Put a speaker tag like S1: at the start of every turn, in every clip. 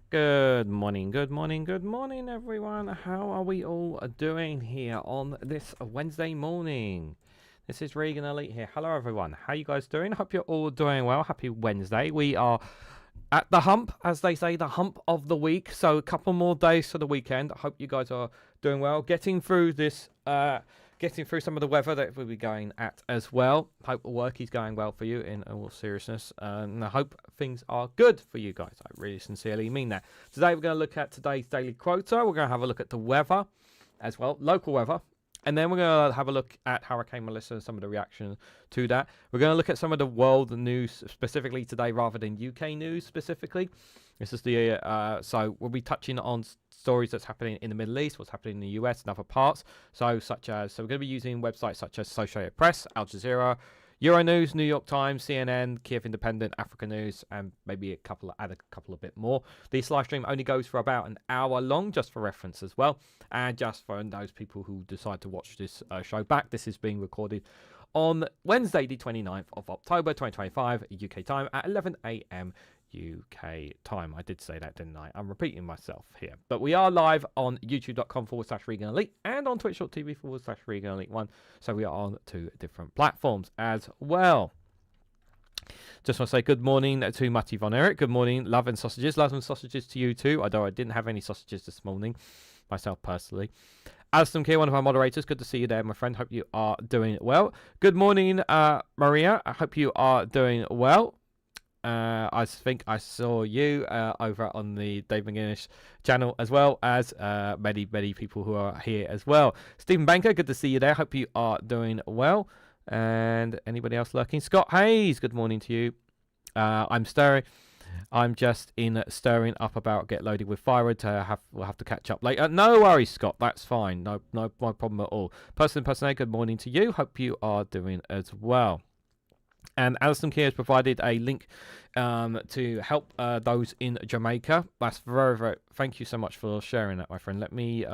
S1: Good morning, everyone. How are we all doing here on this Wednesday morning? This is Reganelite here. Hello, everyone. How you guys doing? Hope you're all doing well. Happy Wednesday. We are at the hump, as they say, the hump of the week. So a couple more days to the weekend. I hope you guys are doing well. Getting through this, getting through some of the weather that we'll be going at as well. Hope work is going well for you in all seriousness. And I hope things are good for you guys. I really sincerely mean that. Today we're going to look at today's daily quota. We're going to have a look at the weather as well, local weather. And then we're going to have a look at Hurricane Melissa and some of the reaction to that. We're going to look at some of the world news specifically today rather than UK news specifically. This is the so we'll be touching on stories that's happening in the Middle East, what's happening in the US and other parts. So we're going to be using websites such as Associated Press, Al Jazeera, Euronews, New York Times, CNN, Kiev Independent, Africa News, and maybe a couple of bit more. This live stream only goes for about an hour long, just for reference as well, and just for those people who decide to watch this show back. This is being recorded on Wednesday, the 29th of October, 2025, UK time at 11 a.m. UK time. I did say that, didn't I? I'm repeating myself here. But we are live on youtube.com/Reganelite and on twitch.tv/Reganelite1. So we are on 2 different platforms as well. Just want to say good morning to Matty Von Eric. Good morning, love and sausages. Love and sausages to you too, although I didn't have any sausages this morning, myself personally. Alston Keir, one of our moderators. Good to see you there, my friend. Hope you are doing well. Good morning, Maria. I hope you are doing well. I think I saw you over on the Dave McGuinness channel, as well as many people who are here as well. Stephen Banker, good to see you there. Hope you are doing well. And anybody else lurking? Scott Hayes, good morning to you. I'm just stirring up about get loaded with firewood. We'll have to catch up later. No worries, Scott. That's fine. No problem at all. Person, good morning to you. Hope you are doing as well. And Alison Keir has provided a link to help those in Jamaica. That's very. Thank you so much for sharing that, my friend. Let me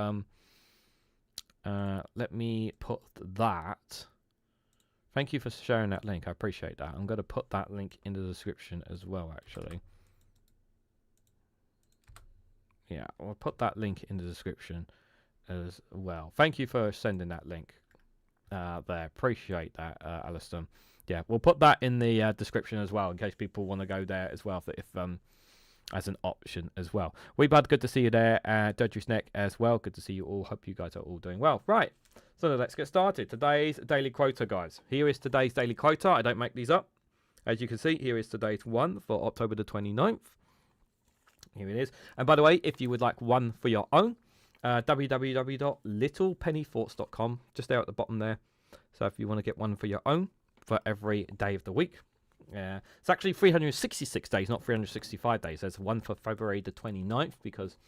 S1: put that. Thank you for sharing that link. I appreciate that. I'm going to put that link in the description as well, actually. Yeah, I'll put that link in the description as well. Thank you for sending that link there. Appreciate that, Alison. Yeah, we'll put that in the description as well in case people want to go there as well, if as an option as well. Weebud, good to see you there. Dodger's Neck as well. Good to see you all. Hope you guys are all doing well. Right, so let's get started. Today's daily quota, guys. Here is today's daily quota. I don't make these up. As you can see, here is today's one for October the 29th. Here it is. And by the way, if you would like one for your own, www.littlepennythoughts.com, just there at the bottom there. So if you want to get one for your own, for every day of the week. It's actually 366 days, not 365 days. There's one for February the 29th because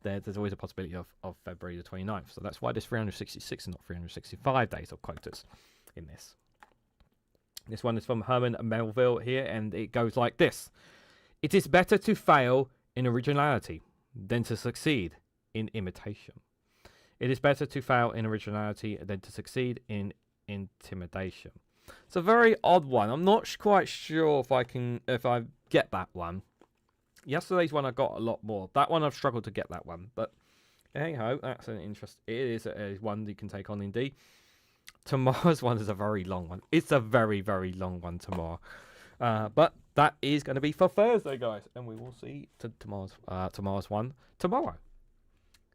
S1: there's always a possibility of February the 29th. So that's why there's 366 and not 365 days of quotas in this. This one is from Herman Melville here, and it goes like this. It is better to fail in originality than to succeed in imitation. It is better to fail in originality than to succeed in intimidation. It's a very odd one. I'm not quite sure if I get that one. Yesterday's one I got a lot more. That one I've struggled to get that one, but hey ho, that's an interest. It is a one you can take on indeed. Tomorrow's one is a very long one. It's a very long one tomorrow, but that is going to be for Thursday, guys, and we will see tomorrow's one tomorrow.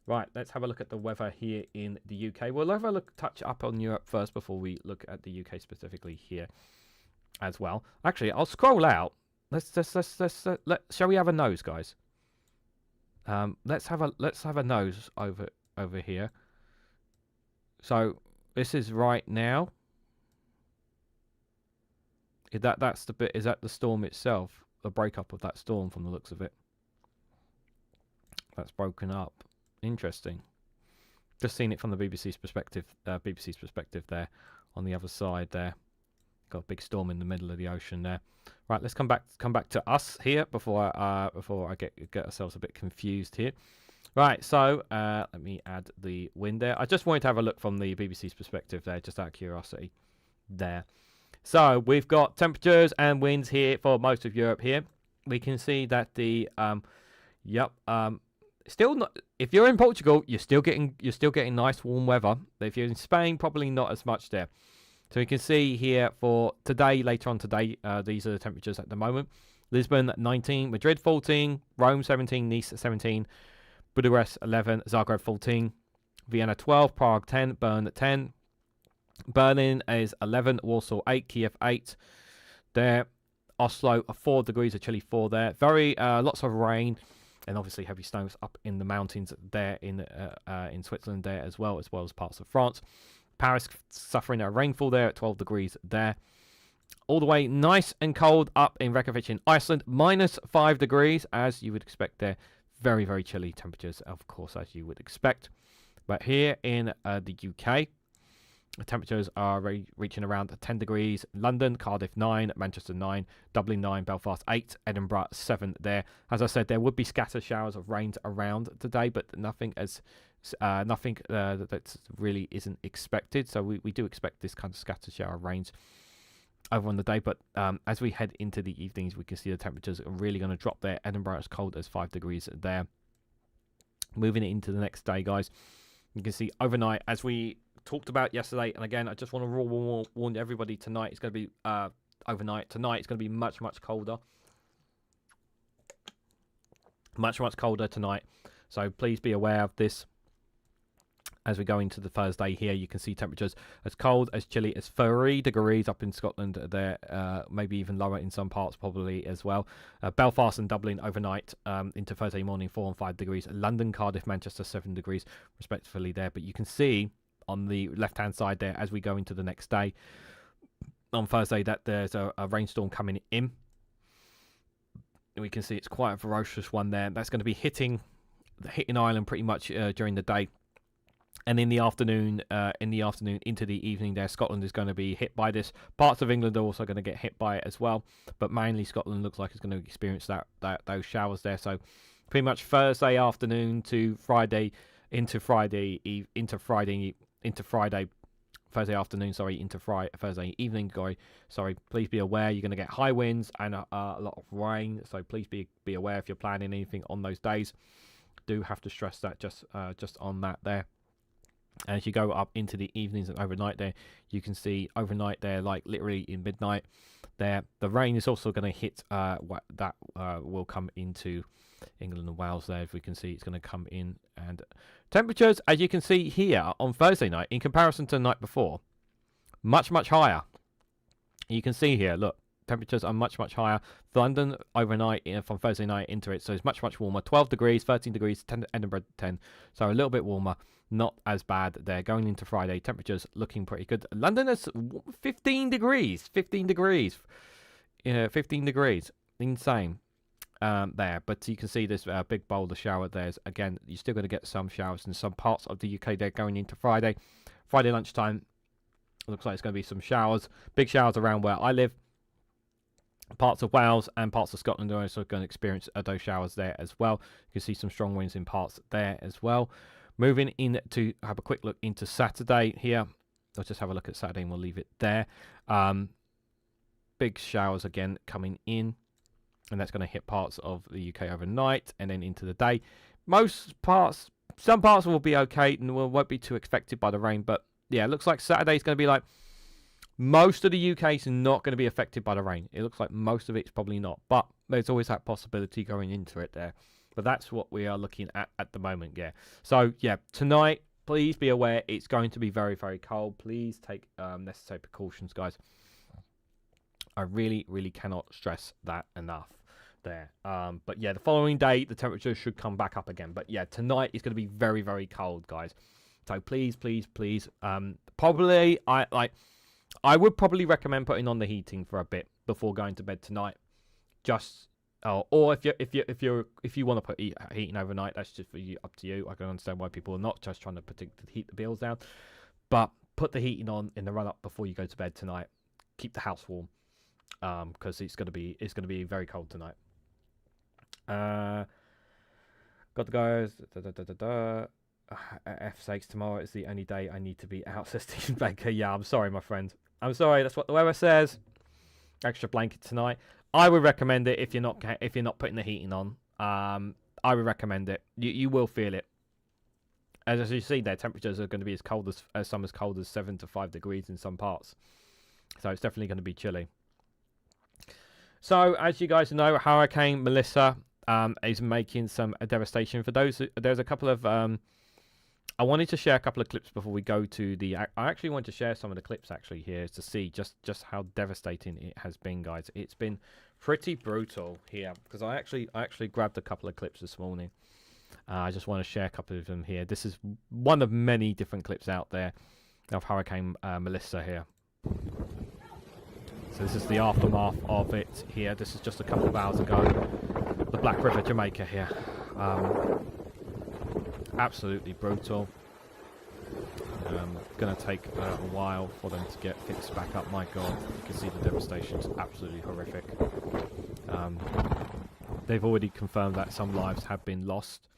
S1: Right, let's have a look at the weather here in the UK. We'll have a touch up on Europe first before we look at the UK specifically here as well. Actually, I'll scroll out. Shall we have a nose, guys? Let's have a nose over here. So this is right now. That's the bit. Is that the storm itself? The breakup of that storm, from the looks of it. That's broken up. Interesting. Just seen it from the BBC's perspective. BBC's perspective there, on the other side there. Got a big storm in the middle of the ocean there. Right, let's come back to us here before I get ourselves a bit confused here. Right, so let me add the wind there. I just wanted to have a look from the BBC's perspective there, just out of curiosity there. So we've got temperatures and winds here for most of Europe here. We can see that the Yep. Still not. If you're in Portugal, you're still getting nice warm weather. If you're in Spain, probably not as much there. So you can see here for today, later on today, these are the temperatures at the moment. Lisbon 19, Madrid 14, Rome 17, Nice 17, Budapest 11, Zagreb 14, Vienna 12, Prague 10, Bern 10, Berlin is 11, Warsaw 8, Kiev 8 there, Oslo 4 degrees, a chilly 4 there. Very lots of rain and obviously heavy snows up in the mountains there in Switzerland there as well as parts of France. Paris suffering a rainfall there at 12 degrees there. All the way nice and cold up in Reykjavik in Iceland, minus 5 degrees as you would expect there. Very, very chilly temperatures, of course, as you would expect. But here in the UK, the temperatures are reaching around 10 degrees. London, Cardiff 9, Manchester 9, Dublin 9, Belfast 8, Edinburgh 7 there. As I said, there would be scattered showers of rain around today, but nothing that really isn't expected. So we do expect this kind of scattered shower of rains over on the day, but as we head into the evenings, we can see the temperatures are really going to drop there. Edinburgh as cold as 5 degrees there. Moving it into the next day, guys, you can see overnight, as we talked about yesterday, and again, I just want to warn everybody, tonight it's going to be overnight. Tonight it's going to be much colder, much colder tonight. So please be aware of this. As we go into the Thursday here, you can see temperatures as cold, as chilly as 3 degrees up in Scotland there, maybe even lower in some parts probably as well. Belfast and Dublin overnight into Thursday morning, 4 and 5 degrees. London, Cardiff, Manchester, 7 degrees respectively there. But you can see on the left-hand side there, as we go into the next day, on Thursday, that there's a rainstorm coming in. We can see it's quite a ferocious one there. That's going to be hitting Ireland pretty much during the day. And in the afternoon into the evening there, Scotland is going to be hit by this. Parts of England are also going to get hit by it as well. But mainly Scotland looks like it's going to experience those showers there. So pretty much Thursday afternoon to Friday, Thursday evening, sorry, please be aware you're going to get high winds and a lot of rain. So please be aware if you're planning anything on those days. Do have to stress that just on that there. And as you go up into the evenings and overnight there, you can see overnight there, like literally in midnight there, the rain is also going to hit will come into England and Wales there. As we can see, it's going to come in. And temperatures, as you can see here on Thursday night, in comparison to the night before, much higher. You can see here, look, temperatures are much higher. London overnight from Thursday night into it, so it's much warmer. 12 degrees, 13 degrees, 10 Edinburgh 10, so a little bit warmer. Not as bad there. Going into Friday, temperatures looking pretty good. London is 15 degrees. 15 degrees. 15 degrees. Insane there. But you can see this big boulder shower there. Again, you're still going to get some showers in some parts of the UK there going into Friday. Friday lunchtime, looks like it's going to be some showers. Big showers around where I live. Parts of Wales and parts of Scotland are also going to experience those showers there as well. You can see some strong winds in parts there as well. Moving in to have a quick look into Saturday here. Let's just have a look at Saturday and we'll leave it there. Big showers again coming in. And that's going to hit parts of the UK overnight and then into the day. Some parts will be okay and won't be too affected by the rain. But yeah, it looks like Saturday is going to be like most of the UK is not going to be affected by the rain. It looks like most of it's probably not. But there's always that possibility going into it there. But that's what we are looking at the moment, yeah. So, yeah, tonight, please be aware it's going to be very cold. Please take necessary precautions, guys. I really cannot stress that enough there. But, yeah, the following day, the temperature should come back up again. But, yeah, tonight is going to be very cold, guys. So, please, probably, I would probably recommend putting on the heating for a bit before going to bed tonight. Or if you want to put heating overnight, that's just up to you. I can understand why people are not just trying to heat the bills down, but put the heating on in the run up before you go to bed tonight. Keep the house warm, because it's gonna be very cold tonight. Got the guys. F sakes, tomorrow is the only day I need to be out, says Stephen Baker. Yeah, I'm sorry, my friend. I'm sorry. That's what the weather says. Extra blanket tonight. I would recommend it if you're not putting the heating on. I would recommend it. You will feel it. As you see, their temperatures are going to be as some as cold as 7 to 5 degrees in some parts. So it's definitely going to be chilly. So as you guys know, Hurricane Melissa is making some devastation. For those, there's a couple of I wanted to share a couple of clips before we go to the. I actually want to share some of the clips actually here to see just how devastating it has been, guys. It's been pretty brutal here because I actually grabbed a couple of clips this morning. I just want to share a couple of them here. This is one of many different clips out there of Hurricane Melissa here. So this is the aftermath of it here. This is just a couple of hours ago. The Black River, Jamaica here. Absolutely brutal. Going to take a while for them to get fixed back up. My God, you can see the devastation is absolutely horrific. They've already confirmed that some lives have been lost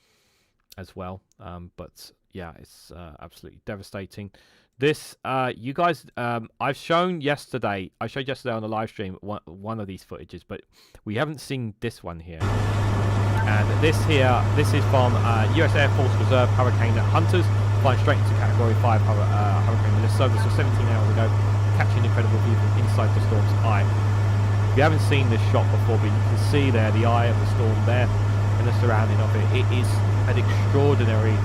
S1: as well. But yeah, it's absolutely devastating. This, you guys, I showed yesterday on the live stream one of these footages, but we haven't seen this one here. And this is from US Air Force Reserve Hurricane Hunters, flying straight into Category 5 Hurricane Melissa. This was 17 hours ago, capturing an incredible view from inside the storm's eye. If you haven't seen this shot before, but you can see there the eye of the storm there and the surrounding of it. It is an extraordinary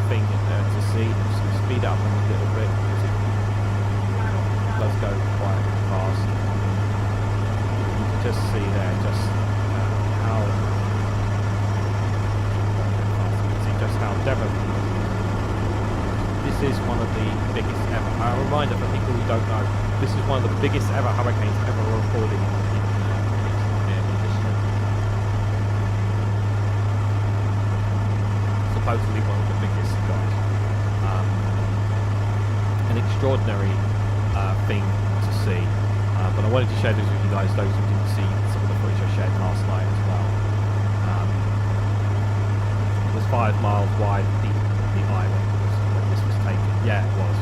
S1: thing to see. I'm just going to speed up a little bit because it does go quite fast. You can just see there how devastating. This is one of the biggest ever. A reminder for people who don't know, this is one of the biggest ever hurricanes ever recorded in history. Supposedly one of the biggest, guys. An extraordinary thing to see. But I wanted to share this with you guys, those who didn't see some of the footage I shared last night as well. It was 5 miles wide, the island when this was taken. Yeah, it was.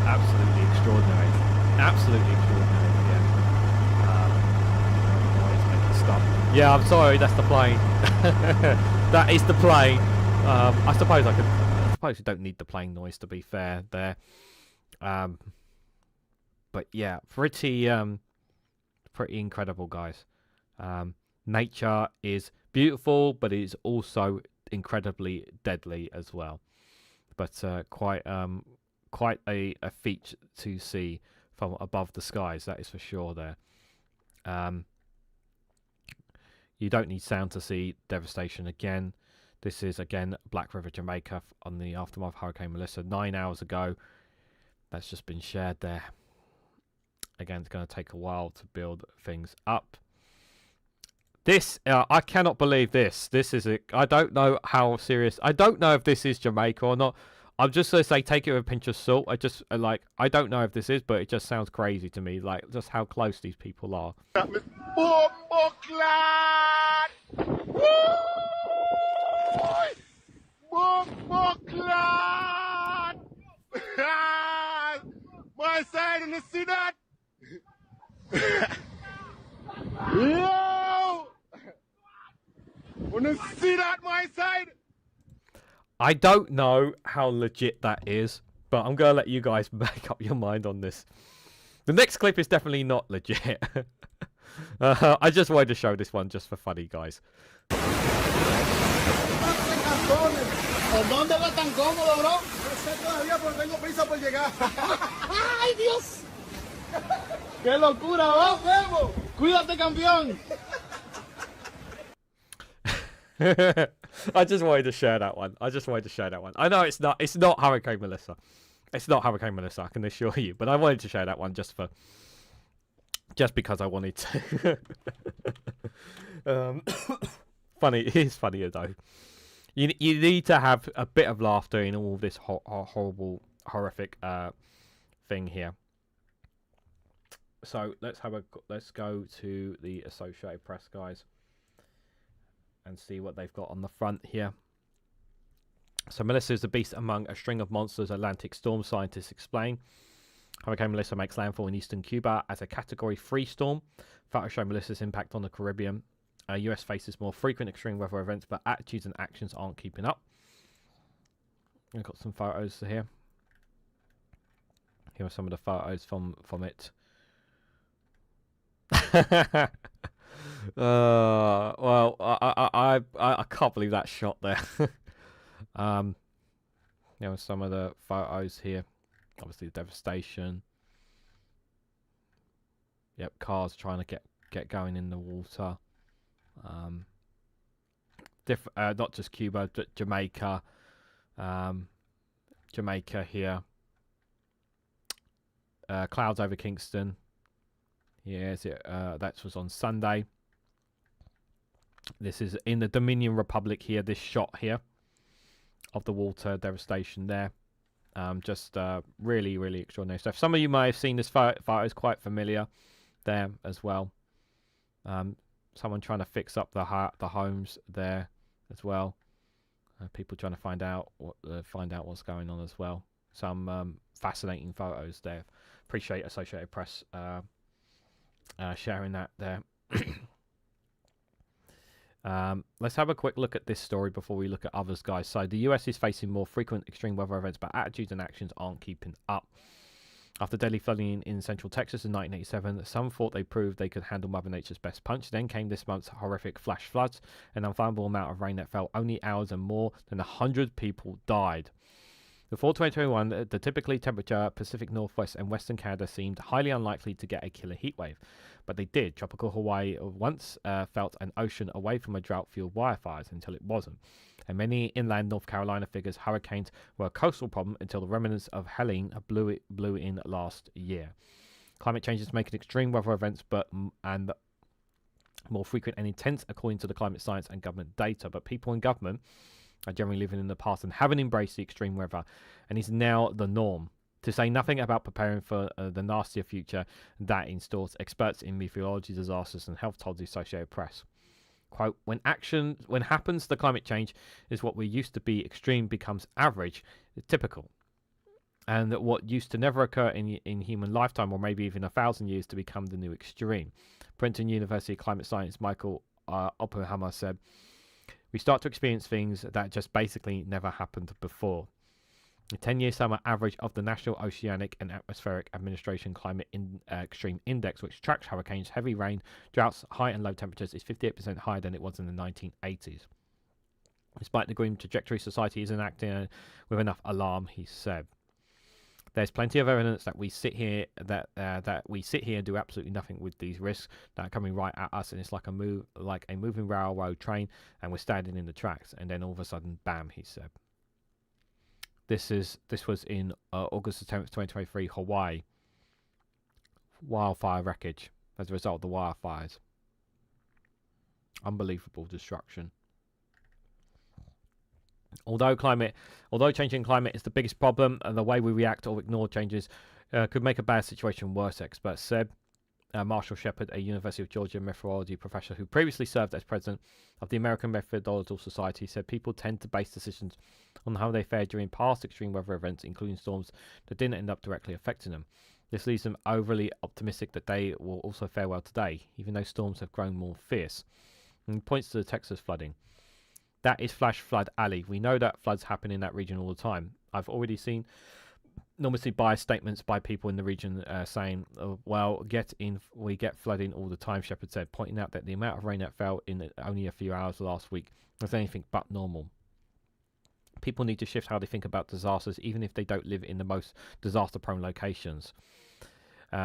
S1: Absolutely extraordinary. Absolutely extraordinary, yeah. Noise making stuff. Yeah, I'm sorry, that's the plane. That is the plane. I suppose you don't need the plane noise, to be fair there. But yeah, pretty incredible, guys. Nature is beautiful, but it is also incredibly deadly as well. But quite a feat to see from above the skies, that is for sure there. You don't need sound to see devastation again. This is again Black River, Jamaica on the aftermath of Hurricane Melissa 9 hours ago. That's just been shared there. Again, it's going to take a while to build things up. This, I cannot believe this. This is it. I don't know how serious. I don't know if this is Jamaica or not. I'm just going to say take it with a pinch of salt. I just, I don't know if this is, but it just sounds crazy to me. Like, just how close these people are.
S2: My side in the see that? Yo! Wanna see that, my side?
S1: I don't know how legit that is, but I'm going to let you guys make up your mind on this. The next clip is definitely not legit. I just wanted to show this one just for funny, guys.
S2: ¿Dónde va tan cómodo, bro? No sé todavía, pero tengo prisa por llegar. ¡Ay, Dios! ¡Qué locura! ¡Vamos, vemos! ¡Cuídate, campeón!
S1: I just wanted to share that one. I know it's not Hurricane Melissa. It's not Hurricane Melissa, I can assure you. But I wanted to share that one just because I wanted to. Funny, it is funnier though. You need to have a bit of laughter in all this horrible, horrific thing here. So let's go to the Associated Press, guys, and see what they've got on the front here. So Melissa is a beast among a string of monsters, Atlantic storm scientists explain. Hurricane Melissa makes landfall in eastern Cuba as a Category 3 storm. Photos show Melissa's impact on the Caribbean. US faces more frequent extreme weather events, but attitudes and actions aren't keeping up. I've got some photos here. Here are some of the photos from it. Well, I can't believe that shot there. There are some of the photos here. Obviously, the devastation. Yep, cars trying to get going in the water. Not just Cuba, but Jamaica. Jamaica here. Clouds over Kingston. Yes, that was on Sunday. This is in the Dominion Republic here. This shot here of the water devastation there. Just really, really extraordinary stuff. Some of you may have seen this photo. It's quite familiar there as well. Someone trying to fix up the homes there as well. People trying to find out what's going on as well. Some fascinating photos there. Appreciate Associated Press sharing that there. Let's have a quick look at this story before we look at others, guys. So the US is facing more frequent extreme weather events, but attitudes and actions aren't keeping up. After deadly flooding in central Texas in 1987, some thought they proved they could handle Mother Nature's best punch. Then came this month's horrific flash floods, an unfathomable amount of rain that fell only hours, and more than 100 people died. Before 2021, the typically temperature Pacific Northwest and Western Canada seemed highly unlikely to get a killer heatwave. But they did. Tropical Hawaii once felt an ocean away from a drought-fueled wildfires until it wasn't. And many inland North Carolina figures hurricanes were a coastal problem until the remnants of Helene blew in last year. Climate change is making extreme weather events and more frequent and intense according to the climate science and government data. But people in government are generally living in the past and haven't embraced the extreme weather, and is now the norm. To say nothing about preparing for the nastier future that in stores, experts in meteorology, disasters, and health told the Associated Press. Quote, when happens, the climate change is what we used to be extreme becomes average, typical. And that what used to never occur in human lifetime, or maybe even 1,000 years, to become the new extreme. Princeton University climate scientist Michael Oppenheimer said, we start to experience things that just basically never happened before. The 10-year summer average of the National Oceanic and Atmospheric Administration Climate Extreme Index, which tracks hurricanes, heavy rain, droughts, high and low temperatures, is 58% higher than it was in the 1980s. Despite the grim trajectory, society isn't acting with enough alarm, he said. There's plenty of evidence that we sit here and do absolutely nothing with these risks that are coming right at us, and it's like a moving railroad train, and we're standing in the tracks, and then all of a sudden, bam, he said. This was in August the 10th, 2023, Hawaii. Wildfire wreckage as a result of the wildfires. Unbelievable destruction. Although changing climate is the biggest problem, and the way we react or ignore changes could make a bad situation worse, experts said. Marshall Shepard, a University of Georgia meteorology professor who previously served as president of the American Meteorological Society, said people tend to base decisions on how they fared during past extreme weather events, including storms that didn't end up directly affecting them. This leaves them overly optimistic that they will also fare well today, even though storms have grown more fierce. And he points to the Texas flooding. That is flash flood alley. We know that floods happen in that region all the time. I've already seen enormously biased statements by people in the region saying, we get flooding all the time, Shepard said, pointing out that the amount of rain that fell in only a few hours last week was anything but normal. People need to shift how they think about disasters, even if they don't live in the most disaster-prone locations.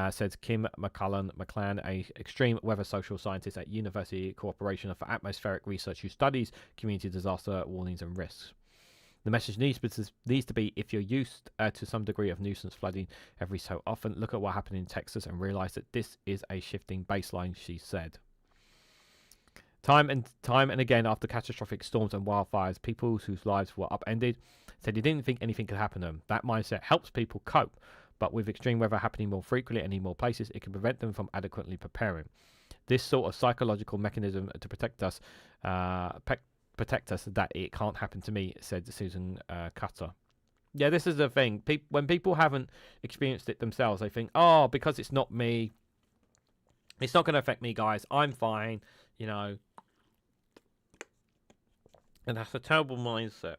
S1: Said Kim McClan, a extreme weather social scientist at University Corporation for Atmospheric Research who studies community disaster warnings and risks. The message needs to be, if you're used to some degree of nuisance flooding every so often, look at what happened in Texas and realize that this is a shifting baseline, she said. Time and again, after catastrophic storms and wildfires, people whose lives were upended said they didn't think anything could happen to them. That mindset helps people cope, but with extreme weather happening more frequently and in more places, it can prevent them from adequately preparing. This sort of psychological mechanism to protect us that it can't happen to me, said Susan Cutter. Yeah, this is the thing. When people haven't experienced it themselves, they think, oh, because it's not me, it's not going to affect me, guys. I'm fine. You know, And that's a terrible mindset.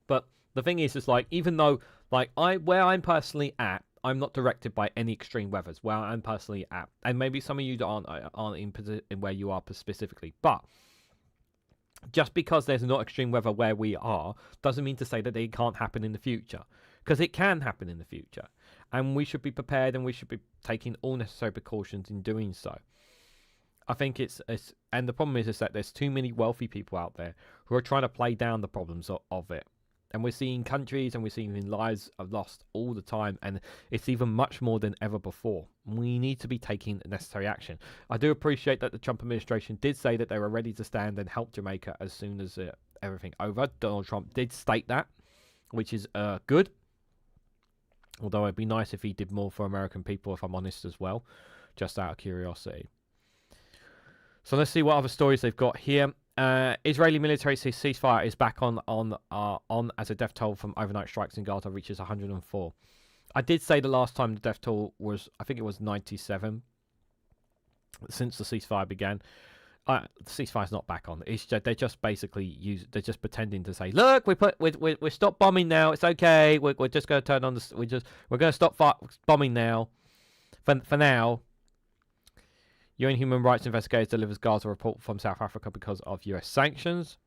S1: But the thing is like, even though, like, where I'm personally at, I'm not directed by any extreme weathers. Where I'm personally at, and maybe some of you aren't in where you are specifically, but just because there's not extreme weather where we are doesn't mean to say that it can't happen in the future, because it can happen in the future, and we should be prepared, and we should be taking all necessary precautions in doing so. I think it's and the problem is that there's too many wealthy people out there who are trying to play down the problems of it. And we're seeing countries and we're seeing lives are lost all the time, and it's even much more than ever before. We need to be taking necessary action. I do appreciate that the Trump administration did say that they were ready to stand and help Jamaica as soon as everything over. Donald Trump did state that, which is good. Although it'd be nice if he did more for American people, if I'm honest as well, just out of curiosity. So let's see what other stories they've got here. Israeli military ceasefire is back on as a death toll from overnight strikes in Gaza reaches 104. I did say the last time the death toll was, I think it was 97 since the ceasefire began. The ceasefire's not back on. It's just, they're just basically they're just pretending to say, look, we stopped bombing now. It's okay. We're just going to turn on the we're going to stop bombing now. For now. UN Human Rights Investigators delivers Gaza report from South Africa because of US sanctions.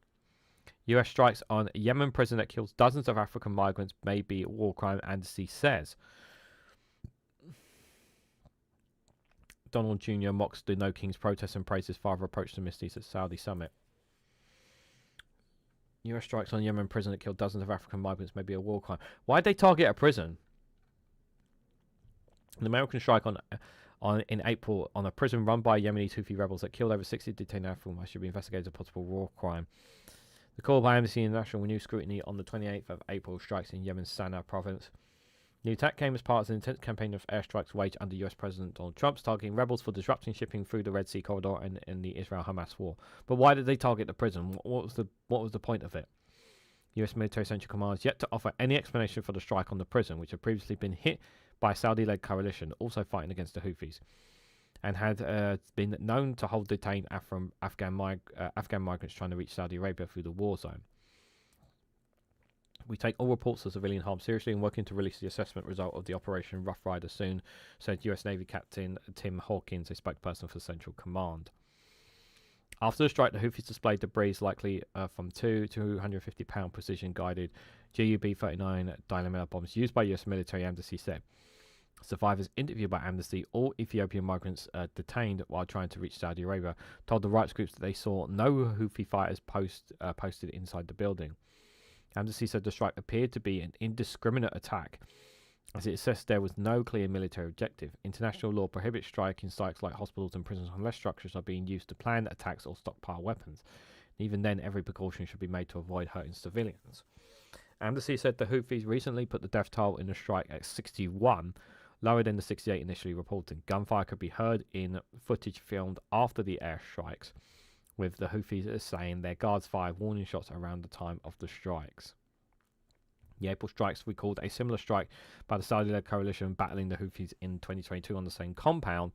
S1: US strikes on Yemen prison that kills dozens of African migrants may be a war crime, Amnesty says. Donald Jr. mocks the No Kings protests and praises father approach to Mideast at Saudi summit. US strikes on Yemen prison that killed dozens of African migrants may be a war crime. Why'd they target a prison? An American strike in April on a prison run by Yemeni Houthi rebels that killed over 60 detained Africans should be investigated as a possible war crime. The call by Amnesty International renewed scrutiny on the 28th of April strikes in Yemen's Sana'a province. The attack came as part of an intense campaign of airstrikes waged under US President Donald Trump, targeting rebels for disrupting shipping through the Red Sea corridor and in the Israel-Hamas war. But why did they target the prison? What was the point of it? US military central command has yet to offer any explanation for the strike on the prison, which had previously been hit by a Saudi-led coalition, also fighting against the Houthis, and had been known to hold detained Afghan migrants trying to reach Saudi Arabia through the war zone. We take all reports of civilian harm seriously and working to release the assessment result of the Operation Rough Rider soon, said US Navy Captain Tim Hawkins, a spokesperson for Central Command. After the strike, the Houthis displayed debris likely from 250-pound precision-guided GUB-39 Dynamite bombs used by US military, Amnesty said. Survivors interviewed by Amnesty, all Ethiopian migrants detained while trying to reach Saudi Arabia, told the rights groups that they saw no Houthi fighters posted inside the building. Amnesty said the strike appeared to be an indiscriminate attack, as it assessed there was no clear military objective. International law prohibits striking sites like hospitals and prisons unless structures are being used to plan attacks or stockpile weapons. Even then, every precaution should be made to avoid hurting civilians. Amnesty said the Houthis recently put the death toll in the strike at 61, lower than the 68 initially reported. Gunfire could be heard in footage filmed after the airstrikes, with the Houthis saying their guards fired warning shots around the time of the strikes. The April strikes recalled a similar strike by the Saudi-led coalition battling the Houthis in 2022 on the same compound,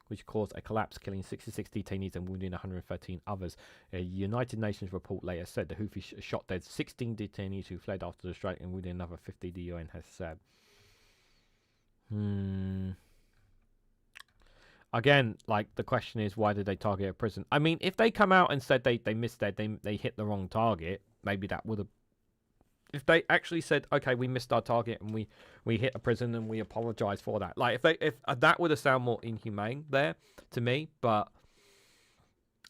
S1: which caused a collapse, killing 66 detainees and wounding 113 others. A United Nations report later said the Houthis shot dead 16 detainees who fled after the strike and wounded another 50, the UN has said. Again, like, the question is, why did they target a prison? I mean, if they come out and said they hit the wrong target, maybe that would have. If they actually said, okay, we missed our target and we hit a prison and we apologize for that, like, if that would have sounded more inhumane there to me. But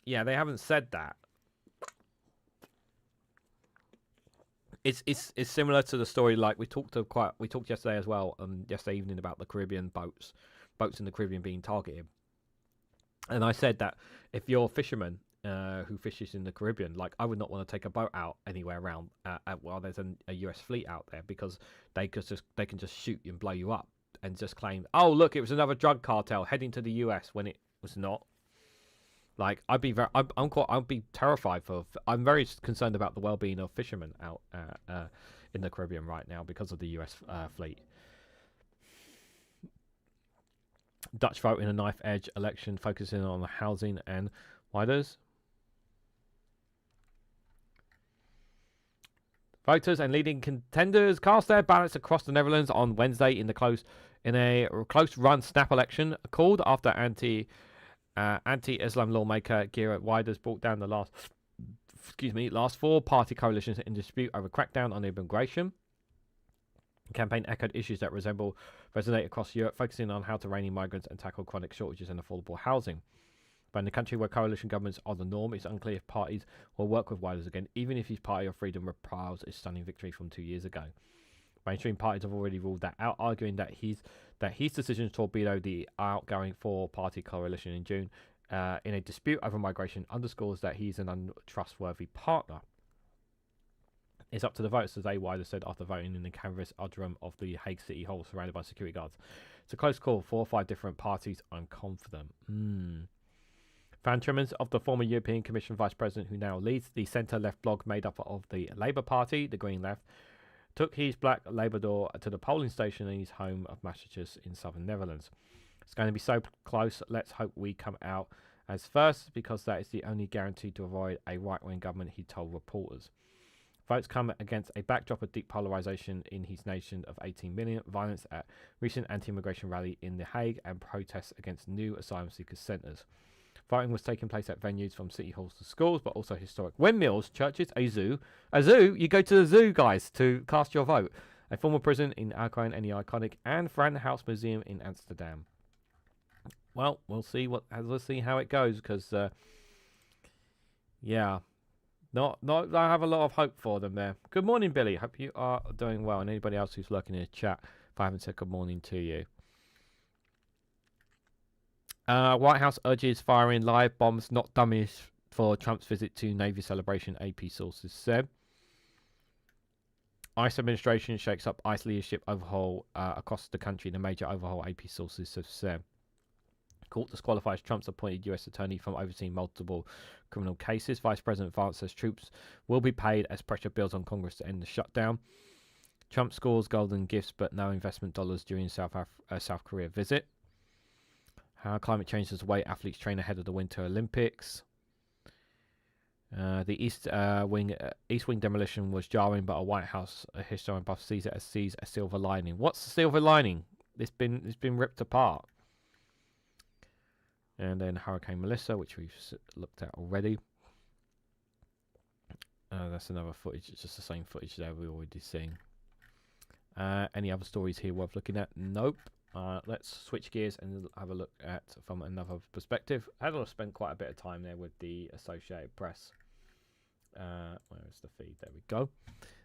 S1: yeah, they haven't said that. It's similar to the story, like we talked yesterday as well, yesterday evening, about the Caribbean boats in the Caribbean being targeted. And I said that if you're a fisherman who fishes in the Caribbean, like, I would not want to take a boat out anywhere around while there's a US fleet out there, because they can just shoot you and blow you up and just claim, oh look, it was another drug cartel heading to the US when it was not. Like, I'd be terrified I'm very concerned about the well-being of fishermen out in the Caribbean right now because of the US fleet. Dutch vote in a knife-edge election focusing on housing and why does Voters and leading contenders cast their ballots across the Netherlands on Wednesday in a close-run snap election called after anti-Islam lawmaker Geert Wilders brought down the last four-party coalitions in dispute over crackdown on immigration. The campaign echoed issues that resonate across Europe, focusing on how to rein in migrants and tackle chronic shortages in affordable housing. But in a country where coalition governments are the norm, it's unclear if parties will work with Wilders again, even if his party of freedom reprisals its stunning victory from 2 years ago. Mainstream parties have already ruled that out, arguing that his decision to torpedo the outgoing four-party coalition in June in a dispute over migration underscores that he's an untrustworthy partner. It's up to the voters today, Wilders said after voting in the canvas room of the Hague City Hall surrounded by security guards. It's a close call. 4 or 5 different parties. I'm confident. Van Trimmers, of the former European Commission Vice President who now leads the centre-left bloc made up of the Labour Party, the Green Left, took his black Labrador to the polling station in his home of Massachusetts in southern Netherlands. It's going to be so close. Let's hope we come out as first, because that is the only guarantee to avoid a right-wing government, he told reporters. Votes come against a backdrop of deep polarisation in his nation of 18 million, violence at recent anti-immigration rally in The Hague, and protests against new asylum seekers centres. Voting was taking place at venues from city halls to schools, but also historic windmills, churches, a zoo. A zoo? You go to the zoo, guys, to cast your vote. A former prison in Alkmaar and the iconic Anne Frank House Museum in Amsterdam. Well, we'll see how it goes, because, yeah, not. I have a lot of hope for them there. Good morning, Billy. Hope you are doing well, and anybody else who's lurking in the chat, if I haven't said good morning to you. White House urges firing live bombs, not dummies, for Trump's visit to Navy celebration, AP sources said. ICE administration shakes up ICE leadership overhaul across the country in a major overhaul, AP sources have said. Court disqualifies Trump's appointed U.S. attorney from overseeing multiple criminal cases. Vice President Vance says troops will be paid as pressure builds on Congress to end the shutdown. Trump scores golden gifts but no investment dollars during South Korea visit. How climate change has weighed athletes train ahead of the Winter Olympics. The East Wing demolition was jarring, but a White House historian buff sees a silver lining. What's the silver lining? It's been ripped apart. And then Hurricane Melissa, which we've looked at already. That's another footage. It's just the same footage that we've already seen. Any other stories here worth looking at? Nope. Let's switch gears and have a look at from another perspective. I had to spend quite a bit of time there with the Associated Press. Where is the feed? There we go.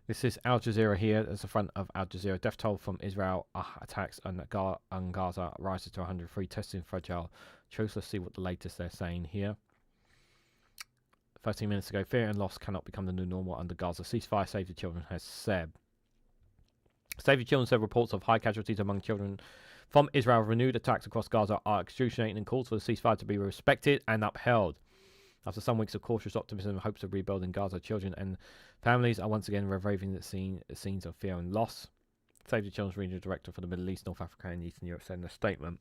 S1: This is Al Jazeera here. There's the front of Al Jazeera. Death toll from Israel attacks on Gaza rises to 103. Testing fragile truth. Let's see what the latest they're saying here. 13 minutes ago, fear and loss cannot become the new normal under Gaza. Ceasefire, save the children, has said. Save the Children said reports of high casualties among children from Israel. Renewed attacks across Gaza are excruciating and calls for the ceasefire to be respected and upheld. After some weeks of cautious optimism and hopes of rebuilding Gaza, children and families are once again reviving the scenes of fear and loss. Save the Children's Regional Director for the Middle East, North Africa and Eastern Europe said in a statement,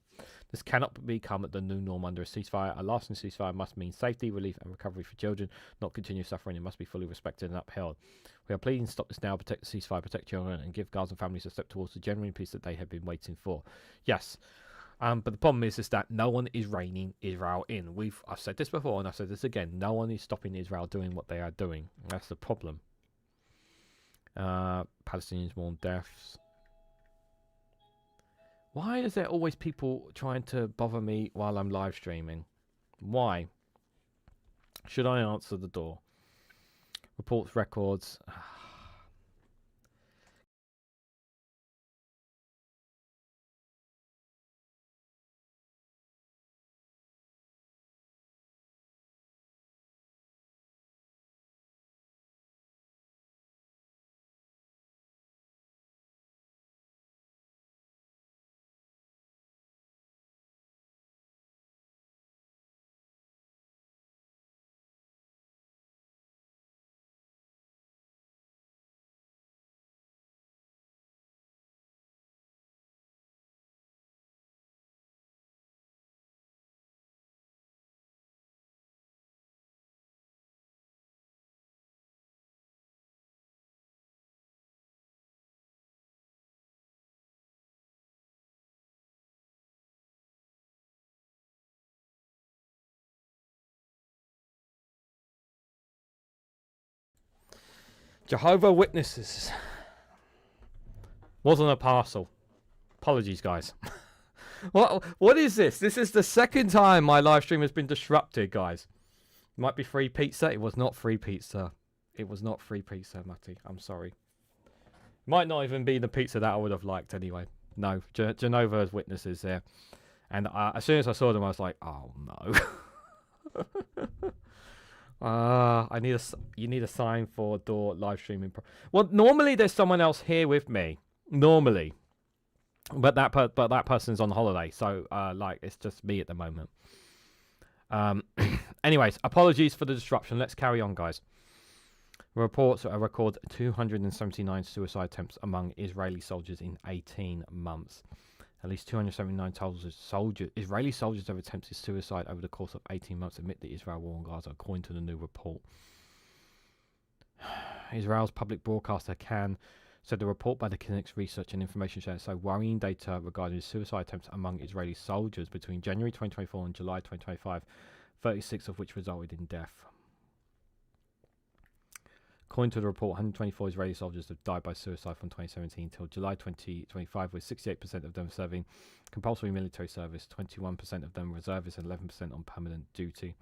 S1: "This cannot become the new norm under a ceasefire. A lasting ceasefire must mean safety, relief and recovery for children, not continued suffering. It must be fully respected and upheld. We are pleading to stop this now, protect the ceasefire, protect children and give Gaza families a step towards the genuine peace that they have been waiting for." Yes. But the problem is that no one is reining Israel in. I've said this before and I've said this again. No one is stopping Israel doing what they are doing. That's the problem. Palestinians mourn deaths. Why is there always people trying to bother me while I'm live streaming? Why? Should I answer the door? Reports, records. Jehovah Witnesses. Wasn't a parcel. Apologies, guys. What is this? This is the second time my live stream has been disrupted, guys. Might be free pizza. It was not free pizza. It was not free pizza, Matty. I'm sorry. Might not even be the pizza that I would have liked anyway. No, Jehovah's Witnesses there. And as soon as I saw them, I was like, oh no. You need a sign for door live streaming. Well, normally there's someone else here with me. Normally. But that person's on holiday, so like it's just me at the moment. Anyways, apologies for the disruption. Let's carry on, guys. Reports record 279 suicide attempts among Israeli soldiers in 18 months. At least 279 Israeli soldiers have attempted suicide over the course of 18 months amid the Israel war on Gaza, according to the new report. Israel's public broadcaster Kan said the report by the Clinic's Research and Information Center showed worrying data regarding suicide attempts among Israeli soldiers between January 2024 and July 2025, 36 of which resulted in death. According to the report, 124 Israeli soldiers have died by suicide from 2017 until July 2025, with 68% of them serving compulsory military service, 21% of them reservists, and 11% on permanent duty.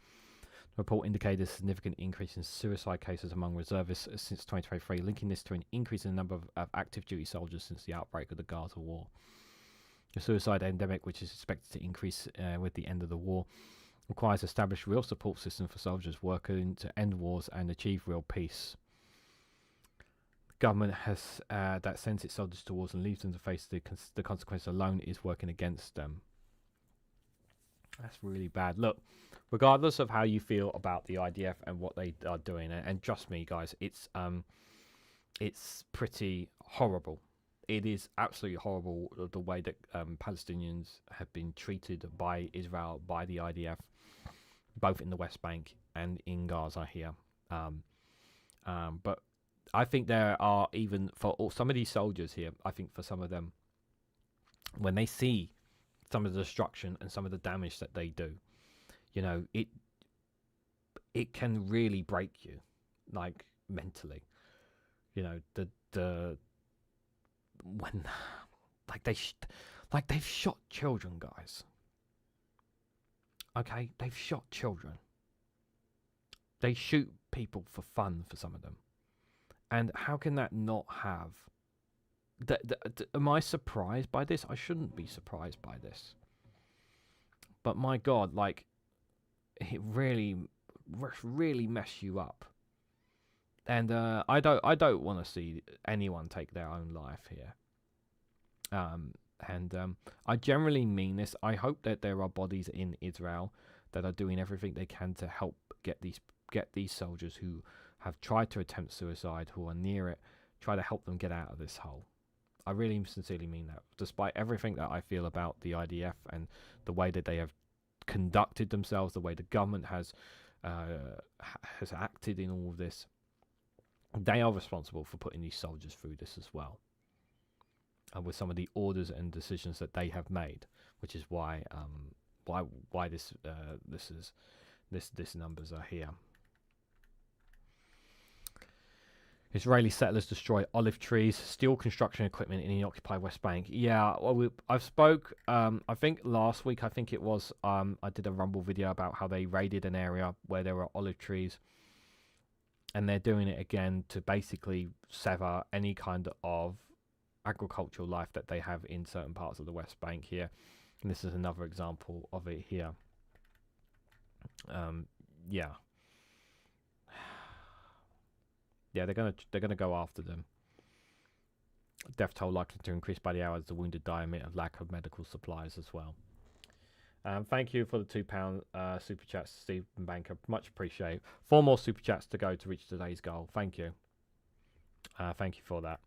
S1: The report indicated a significant increase in suicide cases among reservists since 2023, linking this to an increase in the number of active duty soldiers since the outbreak of the Gaza war. The suicide endemic, which is expected to increase with the end of the war, requires established real support system for soldiers working to end wars and achieve real peace. The government has that sends its soldiers to wars and leaves them to face the consequences alone is working against them. That's really bad. Look, regardless of how you feel about the IDF and what they are doing, and trust me, guys, it's pretty horrible. It is absolutely horrible the way that Palestinians have been treated by Israel, by the IDF, both in the West Bank and in Gaza here. But I think there are, even for some of these soldiers here, I think for some of them, when they see some of the destruction and some of the damage that they do, you know, it can really break you, like mentally. You know, when they've shot children, guys. Okay, they've shot children. They shoot people for fun, for some of them. And how can that not have... am I surprised by this? I shouldn't be surprised by this. But my God, like, it really mess you up. And I don't want to see anyone take their own life here. I generally mean this. I hope that there are bodies in Israel that are doing everything they can to help get these soldiers who have tried to attempt suicide, who are near it, try to help them get out of this hole. I really sincerely mean that. Despite everything that I feel about the IDF and the way that they have conducted themselves, the way the government has acted in all of this, they are responsible for putting these soldiers through this as well. And with some of the orders and decisions that they have made, which is why this numbers are here. Israeli settlers destroy olive trees, steal construction equipment in the occupied West Bank. Yeah, well, I think last week, I think it was, I did a Rumble video about how they raided an area where there were olive trees. And they're doing it again to basically sever any kind of agricultural life that they have in certain parts of the West Bank here. And this is another example of it here. Yeah. Yeah, they're gonna go after them. Death toll likely to increase by the hour as the wounded die amid a lack of medical supplies as well. Thank you for the £2 super chats, Stephen Banker. Much appreciated. 4 more super chats to go to reach today's goal. Thank you. Thank you for that.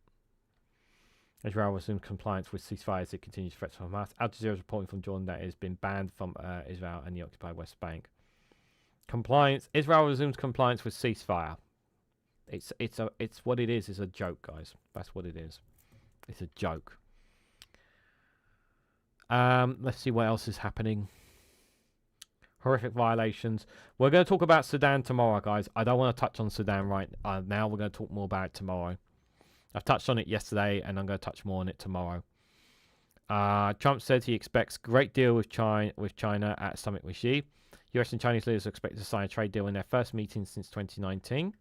S1: Israel resumes compliance with ceasefire as it continues threats from Hamas. Al Jazeera is reporting from Jordan that it has been banned from Israel and the occupied West Bank. Israel resumes compliance with ceasefire. It's what it is. It's a joke, guys. That's what it is. It's a joke. Let's see what else is happening. horrific violations. We're going to talk about Sudan tomorrow, guys. I don't want to touch on Sudan right now. We're going to talk more about it tomorrow. I've touched on it yesterday, and I'm going to touch more on it tomorrow. Trump said he expects great deal with China at summit with Xi. US and Chinese leaders are expected to sign a trade deal in their first meeting since 2019.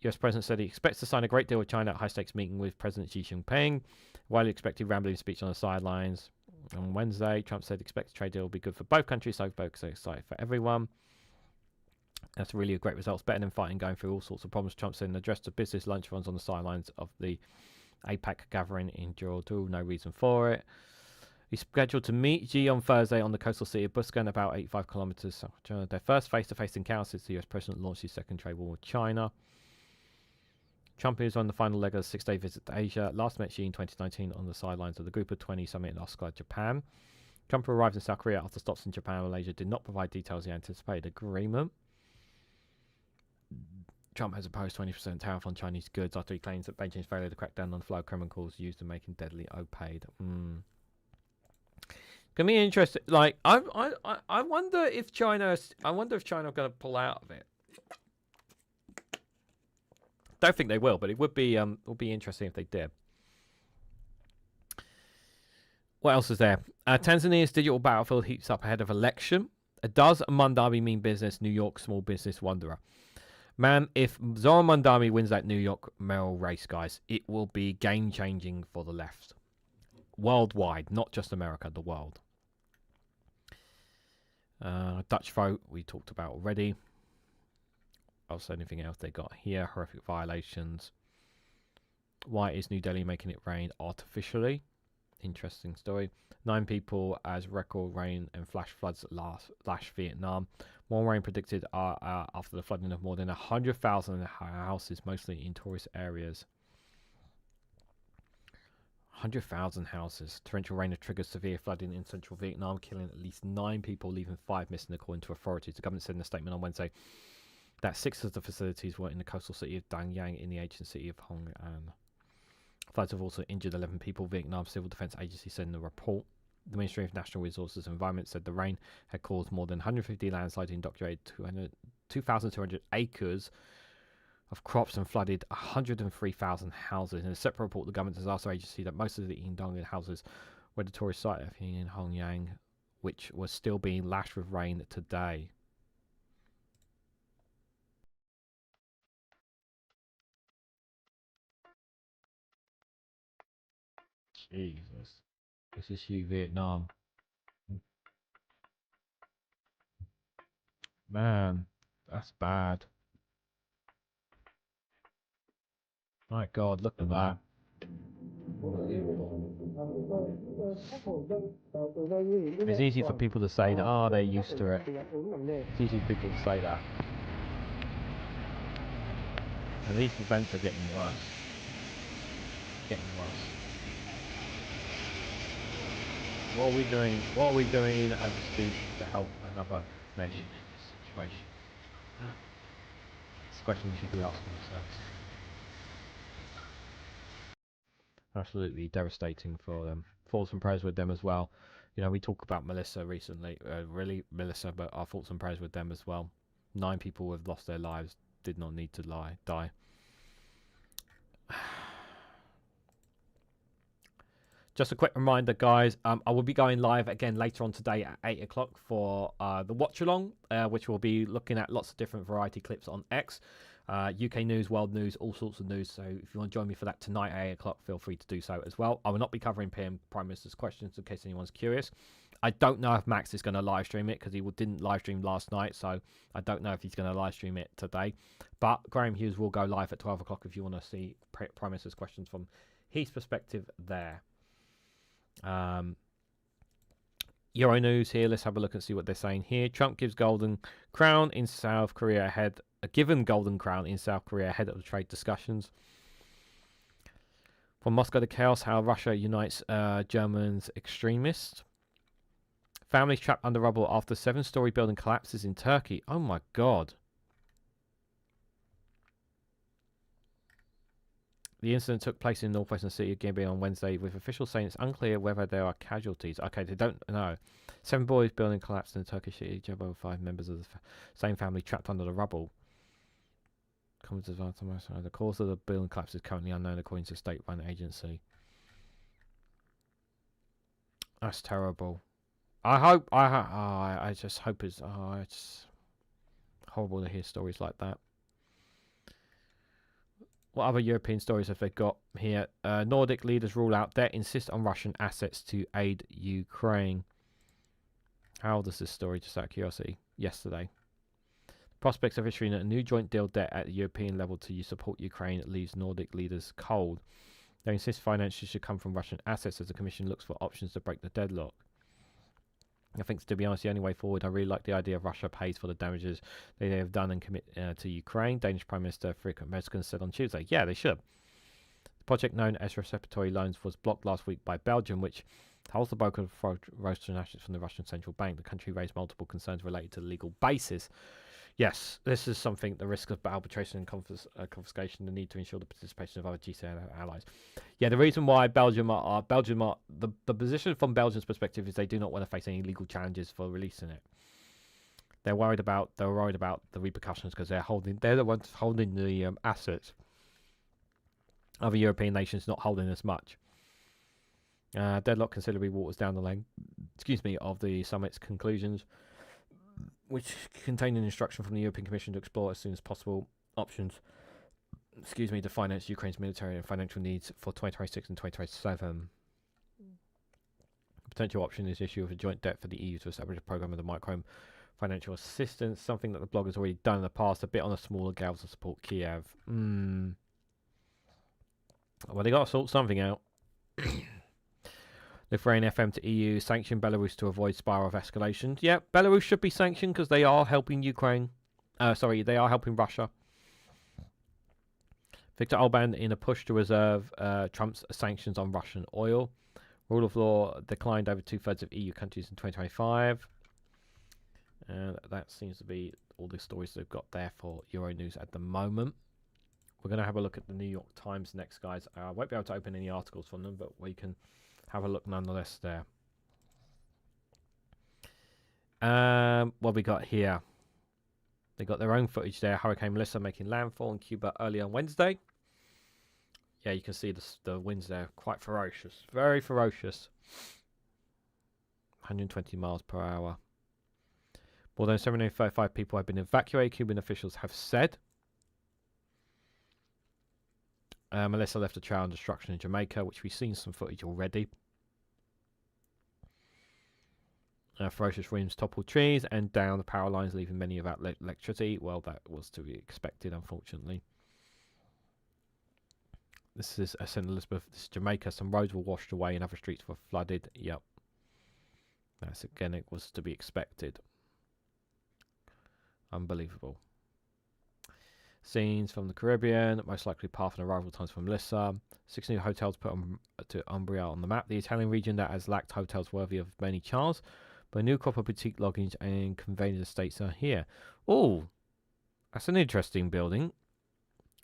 S1: US President said he expects to sign a great deal with China at high-stakes meeting with President Xi Jinping. While he expected rambling speech on the sidelines on Wednesday, Trump said he expects the trade deal will be good for both countries, so both are excited for everyone. That's really a great result. It's better than fighting, going through all sorts of problems. Trump said in an address to business lunch runs on the sidelines of the APEC gathering in Jordan. No reason for it. He's scheduled to meet Xi on Thursday on the coastal city of Buscan, about 85 kilometers south of China. Their first face-to-face encounter since the US president launched his second trade war with China. Trump is on the final leg of a 6-day visit to Asia. Last met Xi in 2019 on the sidelines of the Group of 20 summit in Osaka, Japan. Trump arrived in South Korea after stops in Japan and Malaysia did not provide details of the anticipated agreement. Trump has opposed 20% tariff on Chinese goods after he claims that Beijing's failure to crack down on the flow of chemicals used in making deadly opioid. Can be interesting. Like, I wonder if China are going to pull out of it. Don't think they will, but it would be interesting if they did. What else is there? Tanzania's digital battlefield heats up ahead of election. Does Mandami mean business? New York small business wanderer. Man, if Zoran Mandami wins that New York mayoral race, guys, it will be game-changing for the left. Worldwide, not just America, the world. Dutch vote, we talked about already. Also, anything else they got here? Horrific violations. Why is New Delhi making it rain artificially? Interesting story. 9 people as record rain and flash floods lash Vietnam. More rain predicted after the flooding of more than 100,000 houses, mostly in tourist areas. 100,000 houses. Torrential rain triggers severe flooding in central Vietnam, killing at least 9 people, leaving 5 missing, according to authorities. The government said in a statement on Wednesday that 6 of the facilities were in the coastal city of Da Nang in the ancient city of Hong An. Floods have also injured 11 people, Vietnam Civil Defense Agency said in the report. The Ministry of National Resources and Environment said the rain had caused more than 150 landslides in documented 2,200 acres of crops and flooded 103,000 houses. In a separate report, the government has asked the agency that most of the Indonesian houses were the tourist site of in Hong Yang, which was still being lashed with rain today. Jesus. This is you, Vietnam. Man, that's bad. My God, look at that. It's easy for people to say that, oh, they're used to it. It's easy for people to say that. And these events are getting worse. Getting worse. What are we doing? What are we doing as a student to help another nation in this situation? It's a question we should be asking ourselves. Absolutely devastating for them. Thoughts and prayers with them as well. You know, we talked about Melissa recently. Really, Melissa, but our thoughts and prayers with them as well. 9 people have lost their lives. Did not need to die. Just a quick reminder, guys, I will be going live again later on today at 8 o'clock for the watch along, which will be looking at lots of different variety clips on X, UK news, world news, all sorts of news. So if you want to join me for that tonight at 8 o'clock, feel free to do so as well. I will not be covering PM Prime Minister's questions in case anyone's curious. I don't know if Max is going to live stream it because he didn't live stream last night, so I don't know if he's going to live stream it today. But Graham Hughes will go live at 12 o'clock if you want to see Prime Minister's questions from his perspective there. Euro news here. Let's have a look and see what they're saying here. Trump gives golden crown in South Korea ahead. Given golden crown in South Korea ahead of the trade discussions. From Moscow to chaos, how Russia unites Germans extremists. Families trapped under rubble after 7-story building collapses in Turkey. Oh my God. The incident took place in northwestern city of Gambia on Wednesday, with officials saying it's unclear whether there are casualties. Okay, they don't know. 7 boys' building collapsed in the Turkish city. Jabo, 5 members of the same family trapped under the rubble. The cause of the building collapse is currently unknown, according to a state-run agency. That's terrible. I just hope it's horrible to hear stories like that. What other European stories have they got here? Nordic leaders rule out debt, insist on Russian assets to aid Ukraine. How old is this story, just out of curiosity? Yesterday. Prospects of issuing a new joint deal debt at the European level to support Ukraine leaves Nordic leaders cold. They insist financing should come from Russian assets as the Commission looks for options to break the deadlock. I think, to be honest, the only way forward, I really like the idea of Russia pays for the damages they have done and commit to Ukraine. Danish Prime Minister Frederik Merz said on Tuesday, yeah, they should. The project known as Receptory Loans was blocked last week by Belgium, which holds the bulk of Russian assets from the Russian Central Bank. The country raised multiple concerns related to the legal basis. Yes, this is something, the risk of arbitration and confiscation, the need to ensure the participation of other G7 allies. Yeah, the reason why the position from Belgium's perspective is they do not want to face any legal challenges for releasing it. They're worried about the repercussions because they're the ones holding the assets. Other European nations not holding as much. Deadlock considerably waters down the length, of the summit's conclusions, which contained an instruction from the European Commission to explore as soon as possible options, to finance Ukraine's military and financial needs for 2026 and 2027. A potential option is issue of a joint debt for the EU to establish a program of the micro financial assistance, something that the blog has already done in the past, a bit on a smaller scale to support Kiev. Well, they got to sort something out. Lithuanian FM to EU, sanction Belarus to avoid spiral of escalation. Yeah, Belarus should be sanctioned because they are helping Ukraine. They are helping Russia. Viktor Orban in a push to reserve Trump's sanctions on Russian oil. Rule of law declined over 2/3 of EU countries in 2025. And that seems to be all the stories they've got there for Euronews at the moment. We're going to have a look at the New York Times next, guys. I won't be able to open any articles from them, but we can have a look nonetheless there. What we got here? They got their own footage there. Hurricane Melissa making landfall in Cuba early on Wednesday. Yeah, you can see the winds there. Quite ferocious. Very ferocious. 120 miles per hour. More than 735 people have been evacuated, Cuban officials have said. Melissa left a trail of destruction in Jamaica, which we've seen some footage already. Ferocious winds toppled trees and down the power lines, leaving many without electricity. Well, that was to be expected, unfortunately. This is St. Elizabeth. This is Jamaica. Some roads were washed away and other streets were flooded. Yep. That's, again, it was to be expected. Unbelievable. Scenes from the Caribbean, most likely path and arrival times from Melissa. 6 new hotels put to Umbria on the map. The Italian region that has lacked hotels worthy of many charms, but a new crop of boutique lodgings and conveyance estates are here. Oh, that's an interesting building.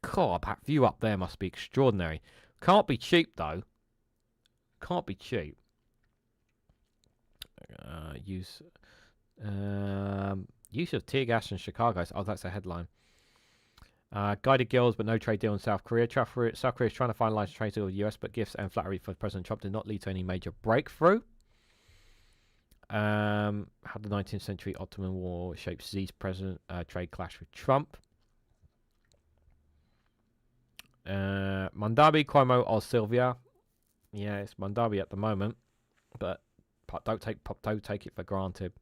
S1: God, that view up there must be extraordinary. Can't be cheap, though. Can't be cheap. Use of tear gas in Chicago. Oh, that's a headline. Guided girls, but no trade deal in South Korea. South Korea is trying to finalize a trade deal with the US, but gifts and flattery for President Trump did not lead to any major breakthrough. How the 19th century Ottoman War shaped Xi's president trade clash with Trump. Mondavi, Cuomo, or Sylvia. Yeah, it's Mondavi at the moment, but don't take it for granted.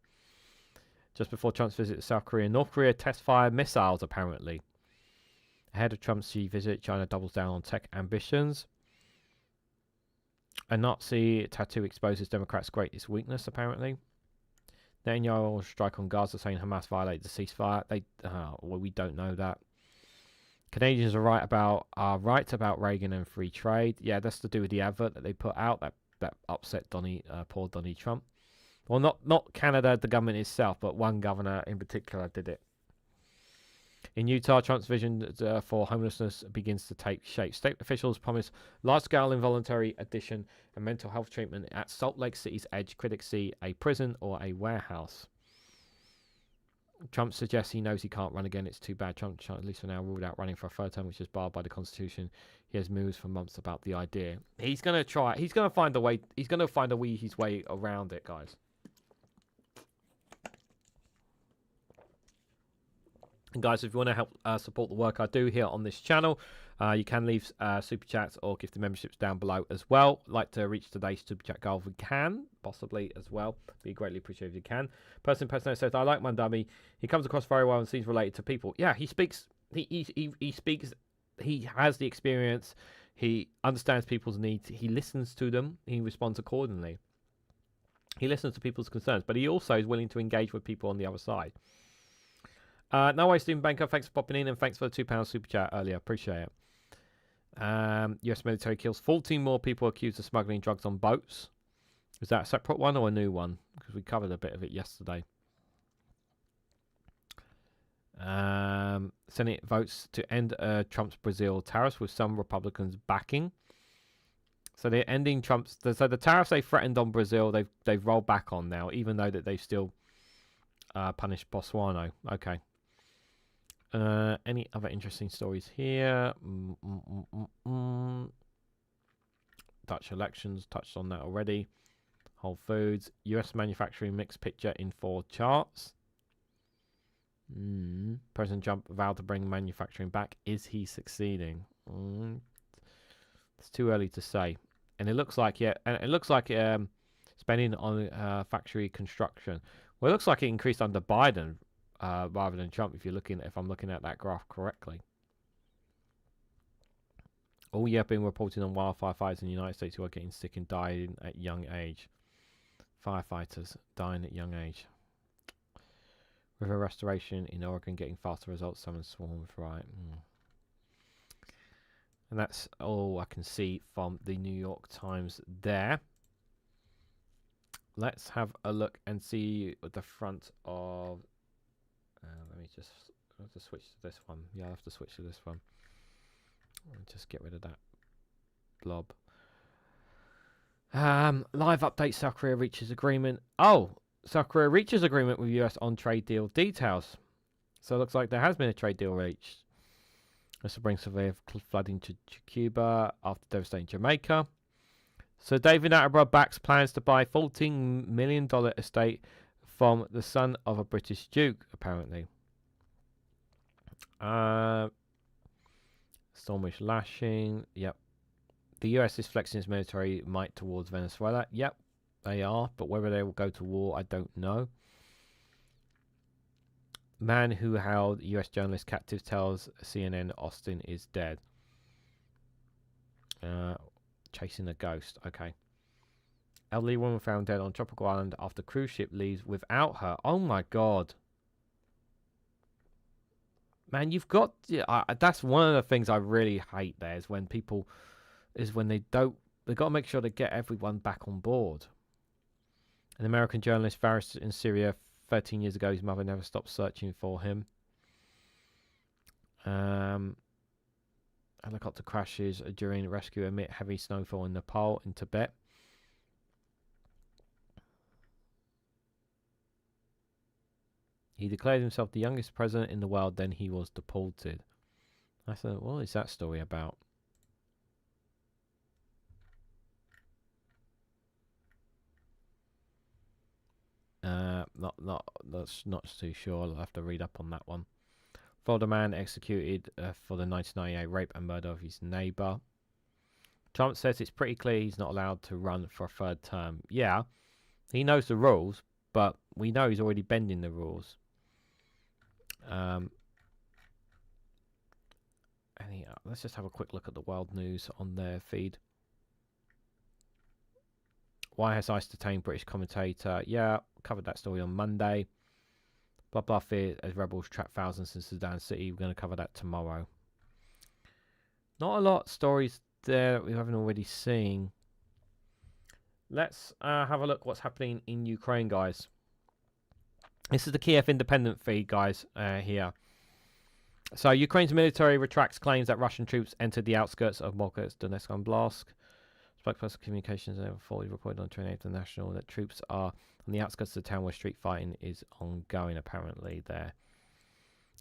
S1: Just before Trump's visit to South Korea, North Korea test fire missiles, apparently. Ahead of Trump's Xi visit, China doubles down on tech ambitions. A Nazi tattoo exposes Democrats' greatest weakness, apparently. Netanyahu will strike on Gaza, saying Hamas violated the ceasefire. We don't know that. Canadians are right about Reagan and free trade. Yeah, that's to do with the advert that they put out that upset poor Donnie Trump. Well, not Canada, the government itself, but one governor in particular did it. In Utah, Trump's vision for homelessness begins to take shape. State officials promise large-scale involuntary addition and mental health treatment at Salt Lake City's edge. Critics see a prison or a warehouse. Trump suggests he knows he can't run again. It's too bad. Trump, at least for now, ruled out running for a third term, which is barred by the Constitution. He has moves for months about the idea. He's going to try. He's going to find a way. He's going to find his way around it, guys. And guys, if you want to help support the work I do here on this channel, you can leave super chats or gift memberships down below as well. Like to reach today's super chat goal if we can, possibly as well. Be greatly appreciated if you can. Person says, I like Mandami. He comes across very well and seems related to people. Yeah, he speaks. He speaks. He has the experience. He understands people's needs. He listens to them. He responds accordingly. He listens to people's concerns, but he also is willing to engage with people on the other side. No way, Stephen Banker. Thanks for popping in and thanks for the £2 super chat earlier. Appreciate it. US military kills 14 more people accused of smuggling drugs on boats. Is that a separate one or a new one? Because we covered a bit of it yesterday. Senate votes to end Trump's Brazil tariffs with some Republicans backing. So they're ending Trump's. So the tariffs they threatened on Brazil, they've rolled back on now, even though that they've still punished Botswana. Okay. Any other interesting stories here? Dutch elections, touched on that already. Whole Foods, US manufacturing mixed picture in 4 charts. President Trump vowed to bring manufacturing back. Is he succeeding? It's too early to say. And it looks like spending on factory construction. Well, it looks like it increased under Biden. Rather than Trump, if I'm looking at that graph correctly. All year been reporting on wildfire fires in the United States who are getting sick and dying at young age. Firefighters dying at young age. River restoration in Oregon getting faster results. Some swarms, right? And that's all I can see from the New York Times there. Let's have a look and see at the front of. Let me just have to switch to this one. Yeah, I'll have to switch to this one. I'll just get rid of that blob. Live update. South Korea reaches agreement. Oh, South Korea reaches agreement with US on trade deal details. So it looks like there has been a trade deal reached. This will bring severe flooding to Cuba after devastating Jamaica. So David Attenborough backs plans to buy $14 million estate from the son of a British Duke, apparently. Stormish lashing. Yep. The US is flexing its military might towards Venezuela. Yep, they are. But whether they will go to war, I don't know. Man who held US journalist captive tells CNN Austin is dead. Chasing a ghost. Okay. Elderly woman found dead on tropical island after cruise ship leaves without her. Oh my god. Man, you've got... that's one of the things I really hate there is when people... is when they don't... They've got to make sure they get everyone back on board. An American journalist vanished in Syria 13 years ago. His mother never stopped searching for him. Helicopter crashes during rescue amid heavy snowfall in Nepal and Tibet. He declared himself the youngest president in the world, then he was deported. I thought, what is that story about? That's not too sure. I'll have to read up on that one. Florida man executed for the 1998 rape and murder of his neighbor. Trump says it's pretty clear he's not allowed to run for a third term. Yeah, he knows the rules, but we know he's already bending the rules. Let's just have a quick look at the world news on their feed. Why has ICE detained British commentator? Yeah, covered that story on Monday. Blah blah fear as rebels trap thousands in Sudan City. We're going to cover that tomorrow. Not a lot of stories there that we haven't already seen. Let's have a look what's happening in Ukraine, guys. This is the Kiev Independent feed, guys, here. So Ukraine's military retracts claims that Russian troops entered the outskirts of Moscow's Donetsk and Blast. Spokesperson communications have fully reported on 28th International that troops are on the outskirts of the town where street fighting is ongoing, apparently, there.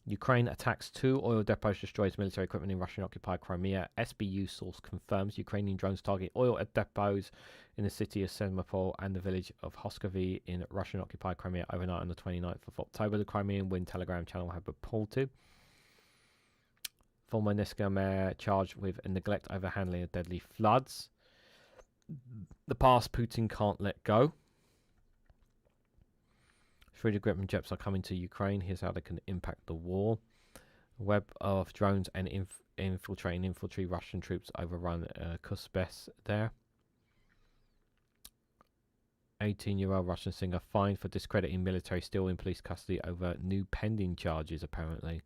S1: Ukraine attacks 2 oil depots, destroys military equipment in Russian-occupied Crimea. SBU source confirms Ukrainian drones target oil depots in the city of Semipol and the village of Hoskovy in Russian-occupied Crimea overnight on the 29th of October. The Crimean Wind Telegram channel have reported. Former Niska mayor charged with neglect over handling of deadly floods. The past Putin can't let go. 3D Gripen jets are coming to Ukraine. Here's how they can impact the war. A web of drones and infiltrating infantry Russian troops overrun Kuspes there. 18-year-old Russian singer fined for discrediting military still in police custody over new pending charges, apparently.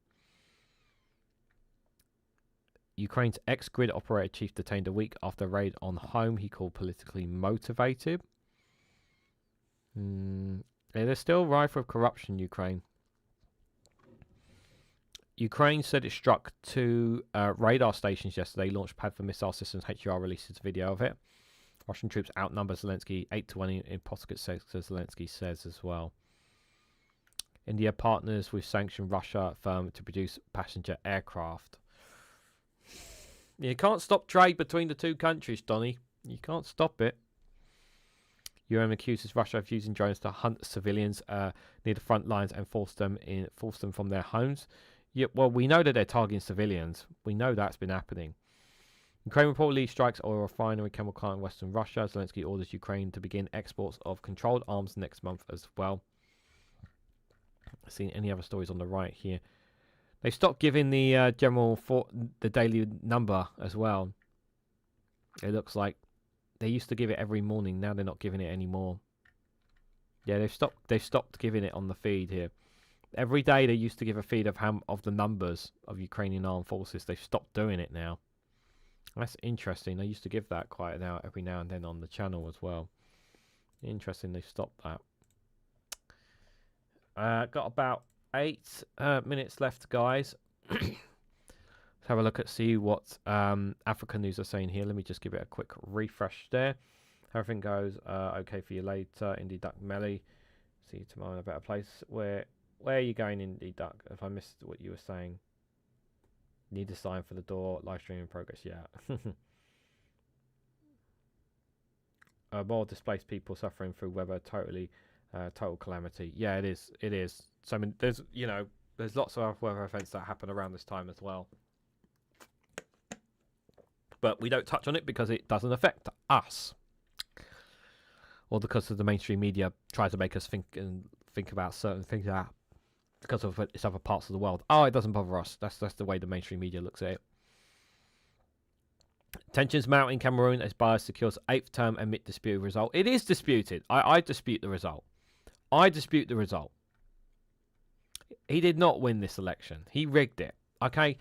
S1: Ukraine's ex-grid operator chief detained a week after a raid on home he called politically motivated. Yeah, there's still rife with corruption, Ukraine. Ukraine said it struck 2 radar stations yesterday, launched pad for missile systems. HUR releases a video of it. Russian troops outnumber Zelensky 8-1 in Pokrovsk sector, Zelensky says as well. India partners with sanctioned Russia firm to produce passenger aircraft. You can't stop trade between the 2 countries, Donny. You can't stop it. UN accuses Russia of using drones to hunt civilians near the front lines and force them from their homes. Yeah, well, we know that they're targeting civilians. We know that's been happening. Ukraine reportedly strikes oil refinery chemical plant in western Russia. Zelensky orders Ukraine to begin exports of controlled arms next month as well. I've seen any other stories on the right here. They stopped giving the general for the daily number as well. It looks like they used to give it every morning. Now they're not giving it anymore. Yeah, they've stopped giving it on the feed here. Every day they used to give a feed of the numbers of Ukrainian armed forces. They've stopped doing it now. That's interesting. They used to give that quite every now and then on the channel as well. Interesting they've stopped that. Got about 8 minutes left, guys. Let's have a look at see what Africa News are saying here. Let me just give it a quick refresh there. Everything goes okay for you later. Indie Duck Melly. See you tomorrow in a better place. Where are you going, Indie Duck? If I missed what you were saying. Need a sign for the door. Live stream in progress. Yeah. More displaced people suffering through weather. Total calamity. Yeah, it is. It is. So I mean, there's lots of weather events that happen around this time as well. But we don't touch on it because it doesn't affect us, or because of the mainstream media tries to make us think about certain things because of its other parts of the world. Oh, it doesn't bother us. That's the way the mainstream media looks at it. Tensions mount in Cameroon as Biya secures 8th term amid disputed result. It is disputed. I dispute the result. I dispute the result. He did not win this election. He rigged it. Okay?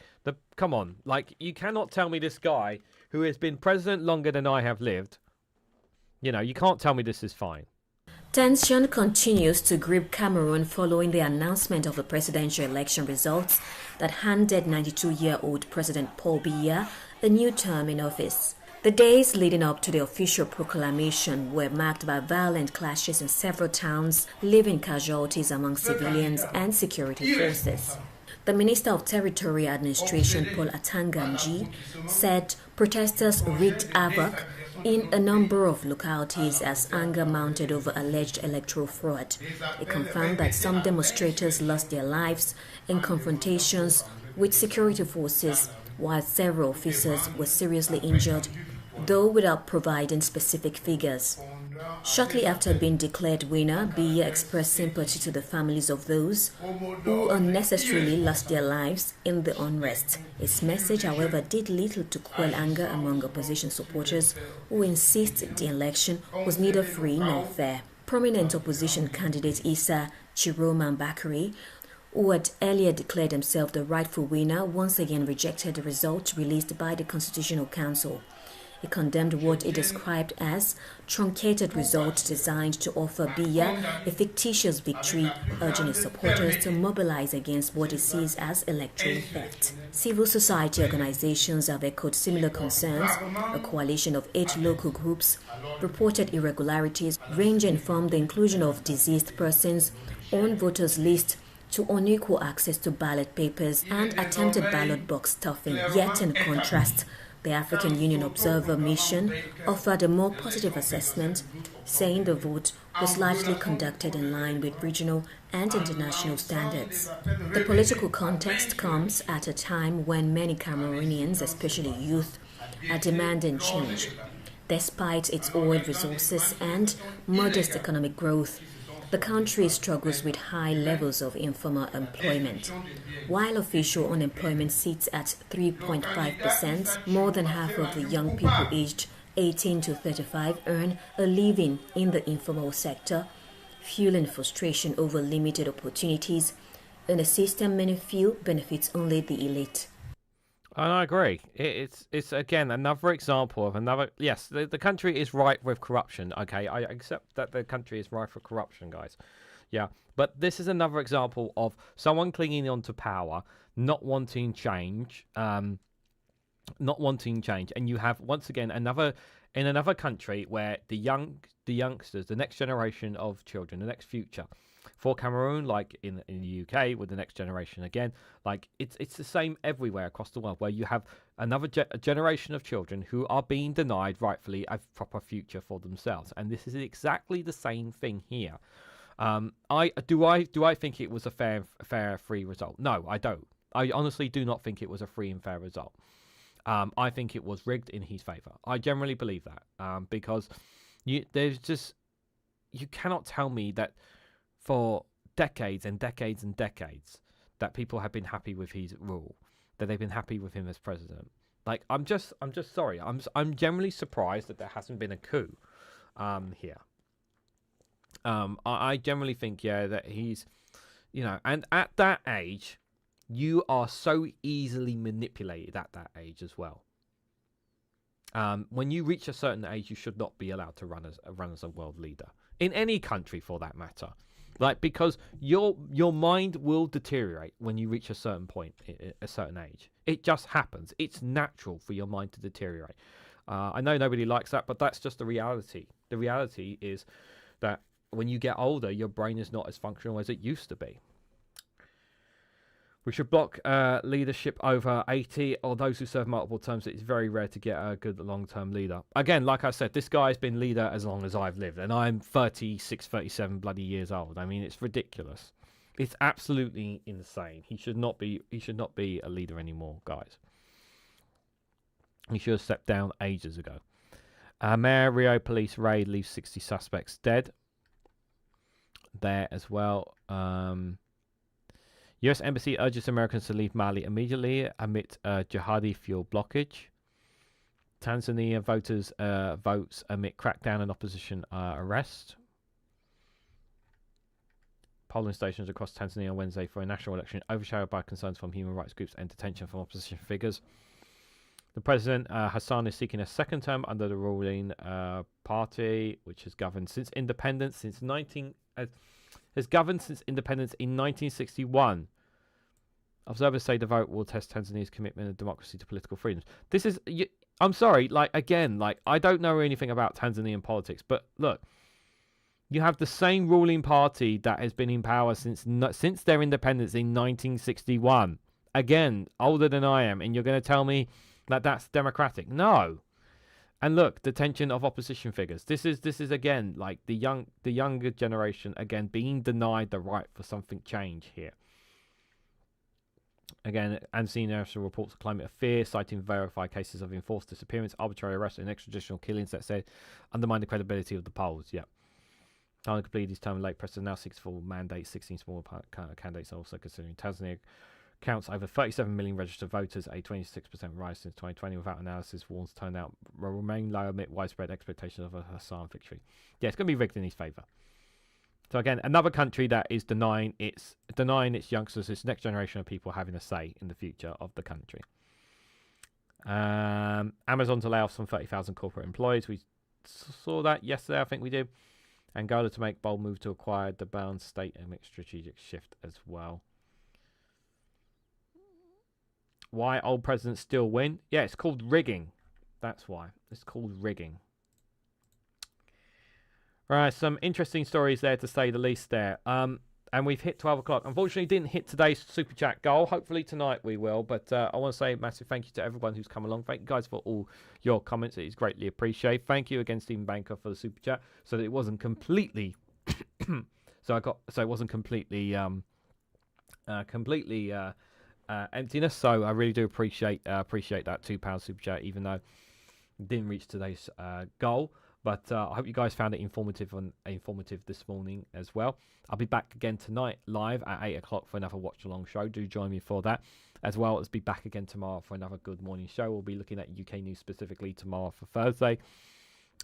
S1: Come on. Like, you cannot tell me this guy who has been president longer than I have lived, you can't tell me this is fine.
S3: Tension continues to grip Cameroon following the announcement of the presidential election results that handed 92-year-old President Paul Biya a new term in office. The days leading up to the official proclamation were marked by violent clashes in several towns, leaving casualties among civilians and security forces. The Minister of Territorial Administration, Paul Atanganji, said protesters wreaked havoc in a number of localities as anger mounted over alleged electoral fraud. He confirmed that some demonstrators lost their lives in confrontations with security forces, while several officers were seriously injured, though without providing specific figures. Shortly after being declared winner, Biya expressed sympathy to the families of those who unnecessarily lost their lives in the unrest. His message, however, did little to quell anger among opposition supporters who insist the election was neither free nor fair. Prominent opposition candidate Issa Chiroma Bakari, who had earlier declared himself the rightful winner, once again rejected the results released by the Constitutional Council. He condemned what he described as truncated results designed to offer Biya a fictitious victory, urging his supporters to mobilize against what he sees as electoral theft. Civil society organizations have echoed similar concerns. A coalition of 8 local groups reported irregularities ranging from the inclusion of deceased persons on voters' lists to unequal access to ballot papers and attempted ballot box stuffing. Yet, in contrast, the African Union Observer Mission offered a more positive assessment, saying the vote was largely conducted in line with regional and international standards. The political context comes at a time when many Cameroonians, especially youth, are demanding change. Despite its oil resources and modest economic growth, the country struggles with high levels of informal employment. While official unemployment sits at 3.5%, more than half of the young people aged 18 to 35 earn a living in the informal sector, fueling frustration over limited opportunities in a system many feel benefits only the elite.
S1: And I agree. It's again another example of another. Yes, the country is rife with corruption. Okay, I accept that the country is rife with corruption, guys. Yeah, but this is another example of someone clinging on to power, not wanting change, and you have once again another country where the youngsters, the next generation of children, the next future. For Cameroon, like in the UK, with the next generation again, like it's the same everywhere across the world, where you have another generation of children who are being denied rightfully a proper future for themselves, and this is exactly the same thing here. I think it was a fair free result? No, I don't. I honestly do not think it was a free and fair result. I think it was rigged in his favour. I generally believe that because you cannot tell me that for decades and decades and decades that people have been happy with his rule, that they've been happy with him as president. Like I'm just sorry. I'm generally surprised that there hasn't been a coup here. I generally think that he's, and at that age, you are so easily manipulated at that age as well. When you reach a certain age, you should not be allowed to run as a world leader in any country, for that matter. Like, because your mind will deteriorate when you reach a certain point, a certain age. It just happens. It's natural for your mind to deteriorate. I know nobody likes that, but that's just the reality. The reality is that when you get older, your brain is not as functional as it used to be. We should block leadership over 80 or those who serve multiple terms. It's very rare to get a good long-term leader. Again, like I said, this guy's been leader as long as I've lived, and I'm 36, 37 bloody years old. I mean, it's ridiculous. It's absolutely insane. He should not be a leader anymore, guys. He should have stepped down ages ago. Mayor Rio police raid leaves 60 suspects dead. There as well. U.S. Embassy urges Americans to leave Mali immediately amid jihadi fuel blockage. Tanzania voters votes amid crackdown and opposition arrest. Polling stations across Tanzania on Wednesday for a national election overshadowed by concerns from human rights groups and detention from opposition figures. The president, Hassan, is seeking a second term under the ruling party, which has governed since independence has governed since independence in 1961. Observers say the vote will test Tanzania's commitment of democracy to political freedoms. This is, I'm sorry, I don't know anything about Tanzanian politics, but look, you have the same ruling party that has been in power since their independence in 1961. Again, older than I am, and you're going to tell me that that's democratic? No. And look, detention of opposition figures. This is again like the younger generation again being denied the right for something change here. Again, Amnesty International reports a climate of fear, citing verified cases of enforced disappearance, arbitrary arrests, and extrajudicial killings that said undermine the credibility of the polls. Yeah. Time completed his term, late president now seeks full mandate. 16 small candidates are also considering. Tanzania counts over 37 million registered voters, a 26% rise since 2020. Without analysis, warns turnout will remain low amid widespread expectations of a Hassan victory. Yeah, it's going to be rigged in his favour. So again, another country that is denying its youngsters, its next generation of people having a say in the future of the country. Amazon to lay off some 30,000 corporate employees. We saw that yesterday, I think we did. Angola to make bold move to acquire the bound state and make strategic shift as well. Why old presidents still win? Yeah, it's called rigging. That's why. It's called rigging. Right, some interesting stories there to say the least there. And we've hit 12 o'clock. Unfortunately, didn't hit today's Super Chat goal. Hopefully tonight we will. But I want to say a massive thank you to everyone who's come along. Thank you guys for all your comments. It is greatly appreciated. Thank you again, Stephen Banker, for the Super Chat. So that it wasn't completely... it wasn't completely... emptiness. So I really do appreciate that £2 Super Chat, even though it didn't reach today's goal. But I hope you guys found it informative this morning as well. I'll be back again tonight live at 8 o'clock for another watch along show. Do join me for that, as well as be back again tomorrow for another good morning show. We'll be looking at UK news specifically tomorrow for Thursday.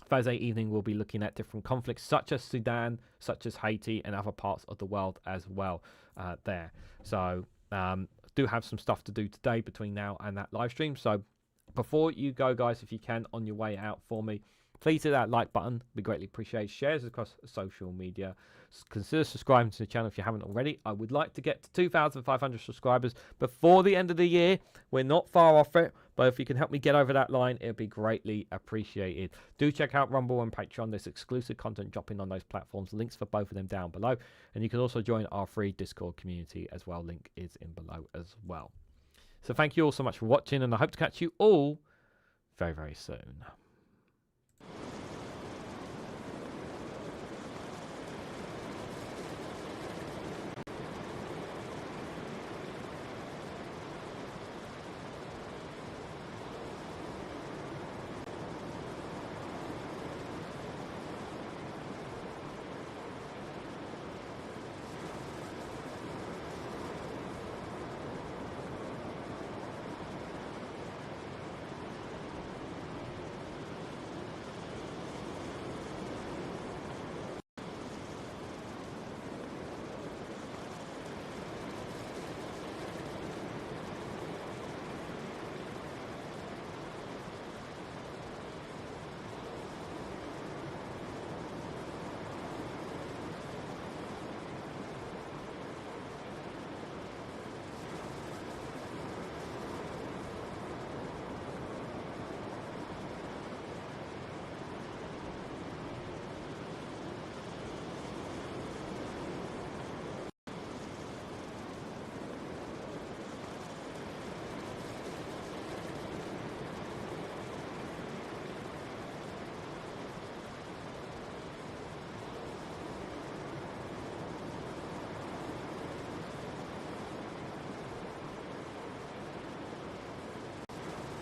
S1: Thursday evening we'll be looking at different conflicts such as Sudan, such as Haiti, and other parts of the world as well there. So do have some stuff to do today between now and that live stream. So before you go, guys, if you can, on your way out for me, please hit that like button. Be greatly appreciated. Shares across social media. Consider subscribing to the channel if you haven't already. I would like to get to 2,500 subscribers before the end of the year. We're not far off it, but if you can help me get over that line, it'll be greatly appreciated. Do check out Rumble and Patreon. There's exclusive content dropping on those platforms. Links for both of them down below. And you can also join our free Discord community as well. Link is in below as well. So thank you all so much for watching, and I hope to catch you all very, very soon.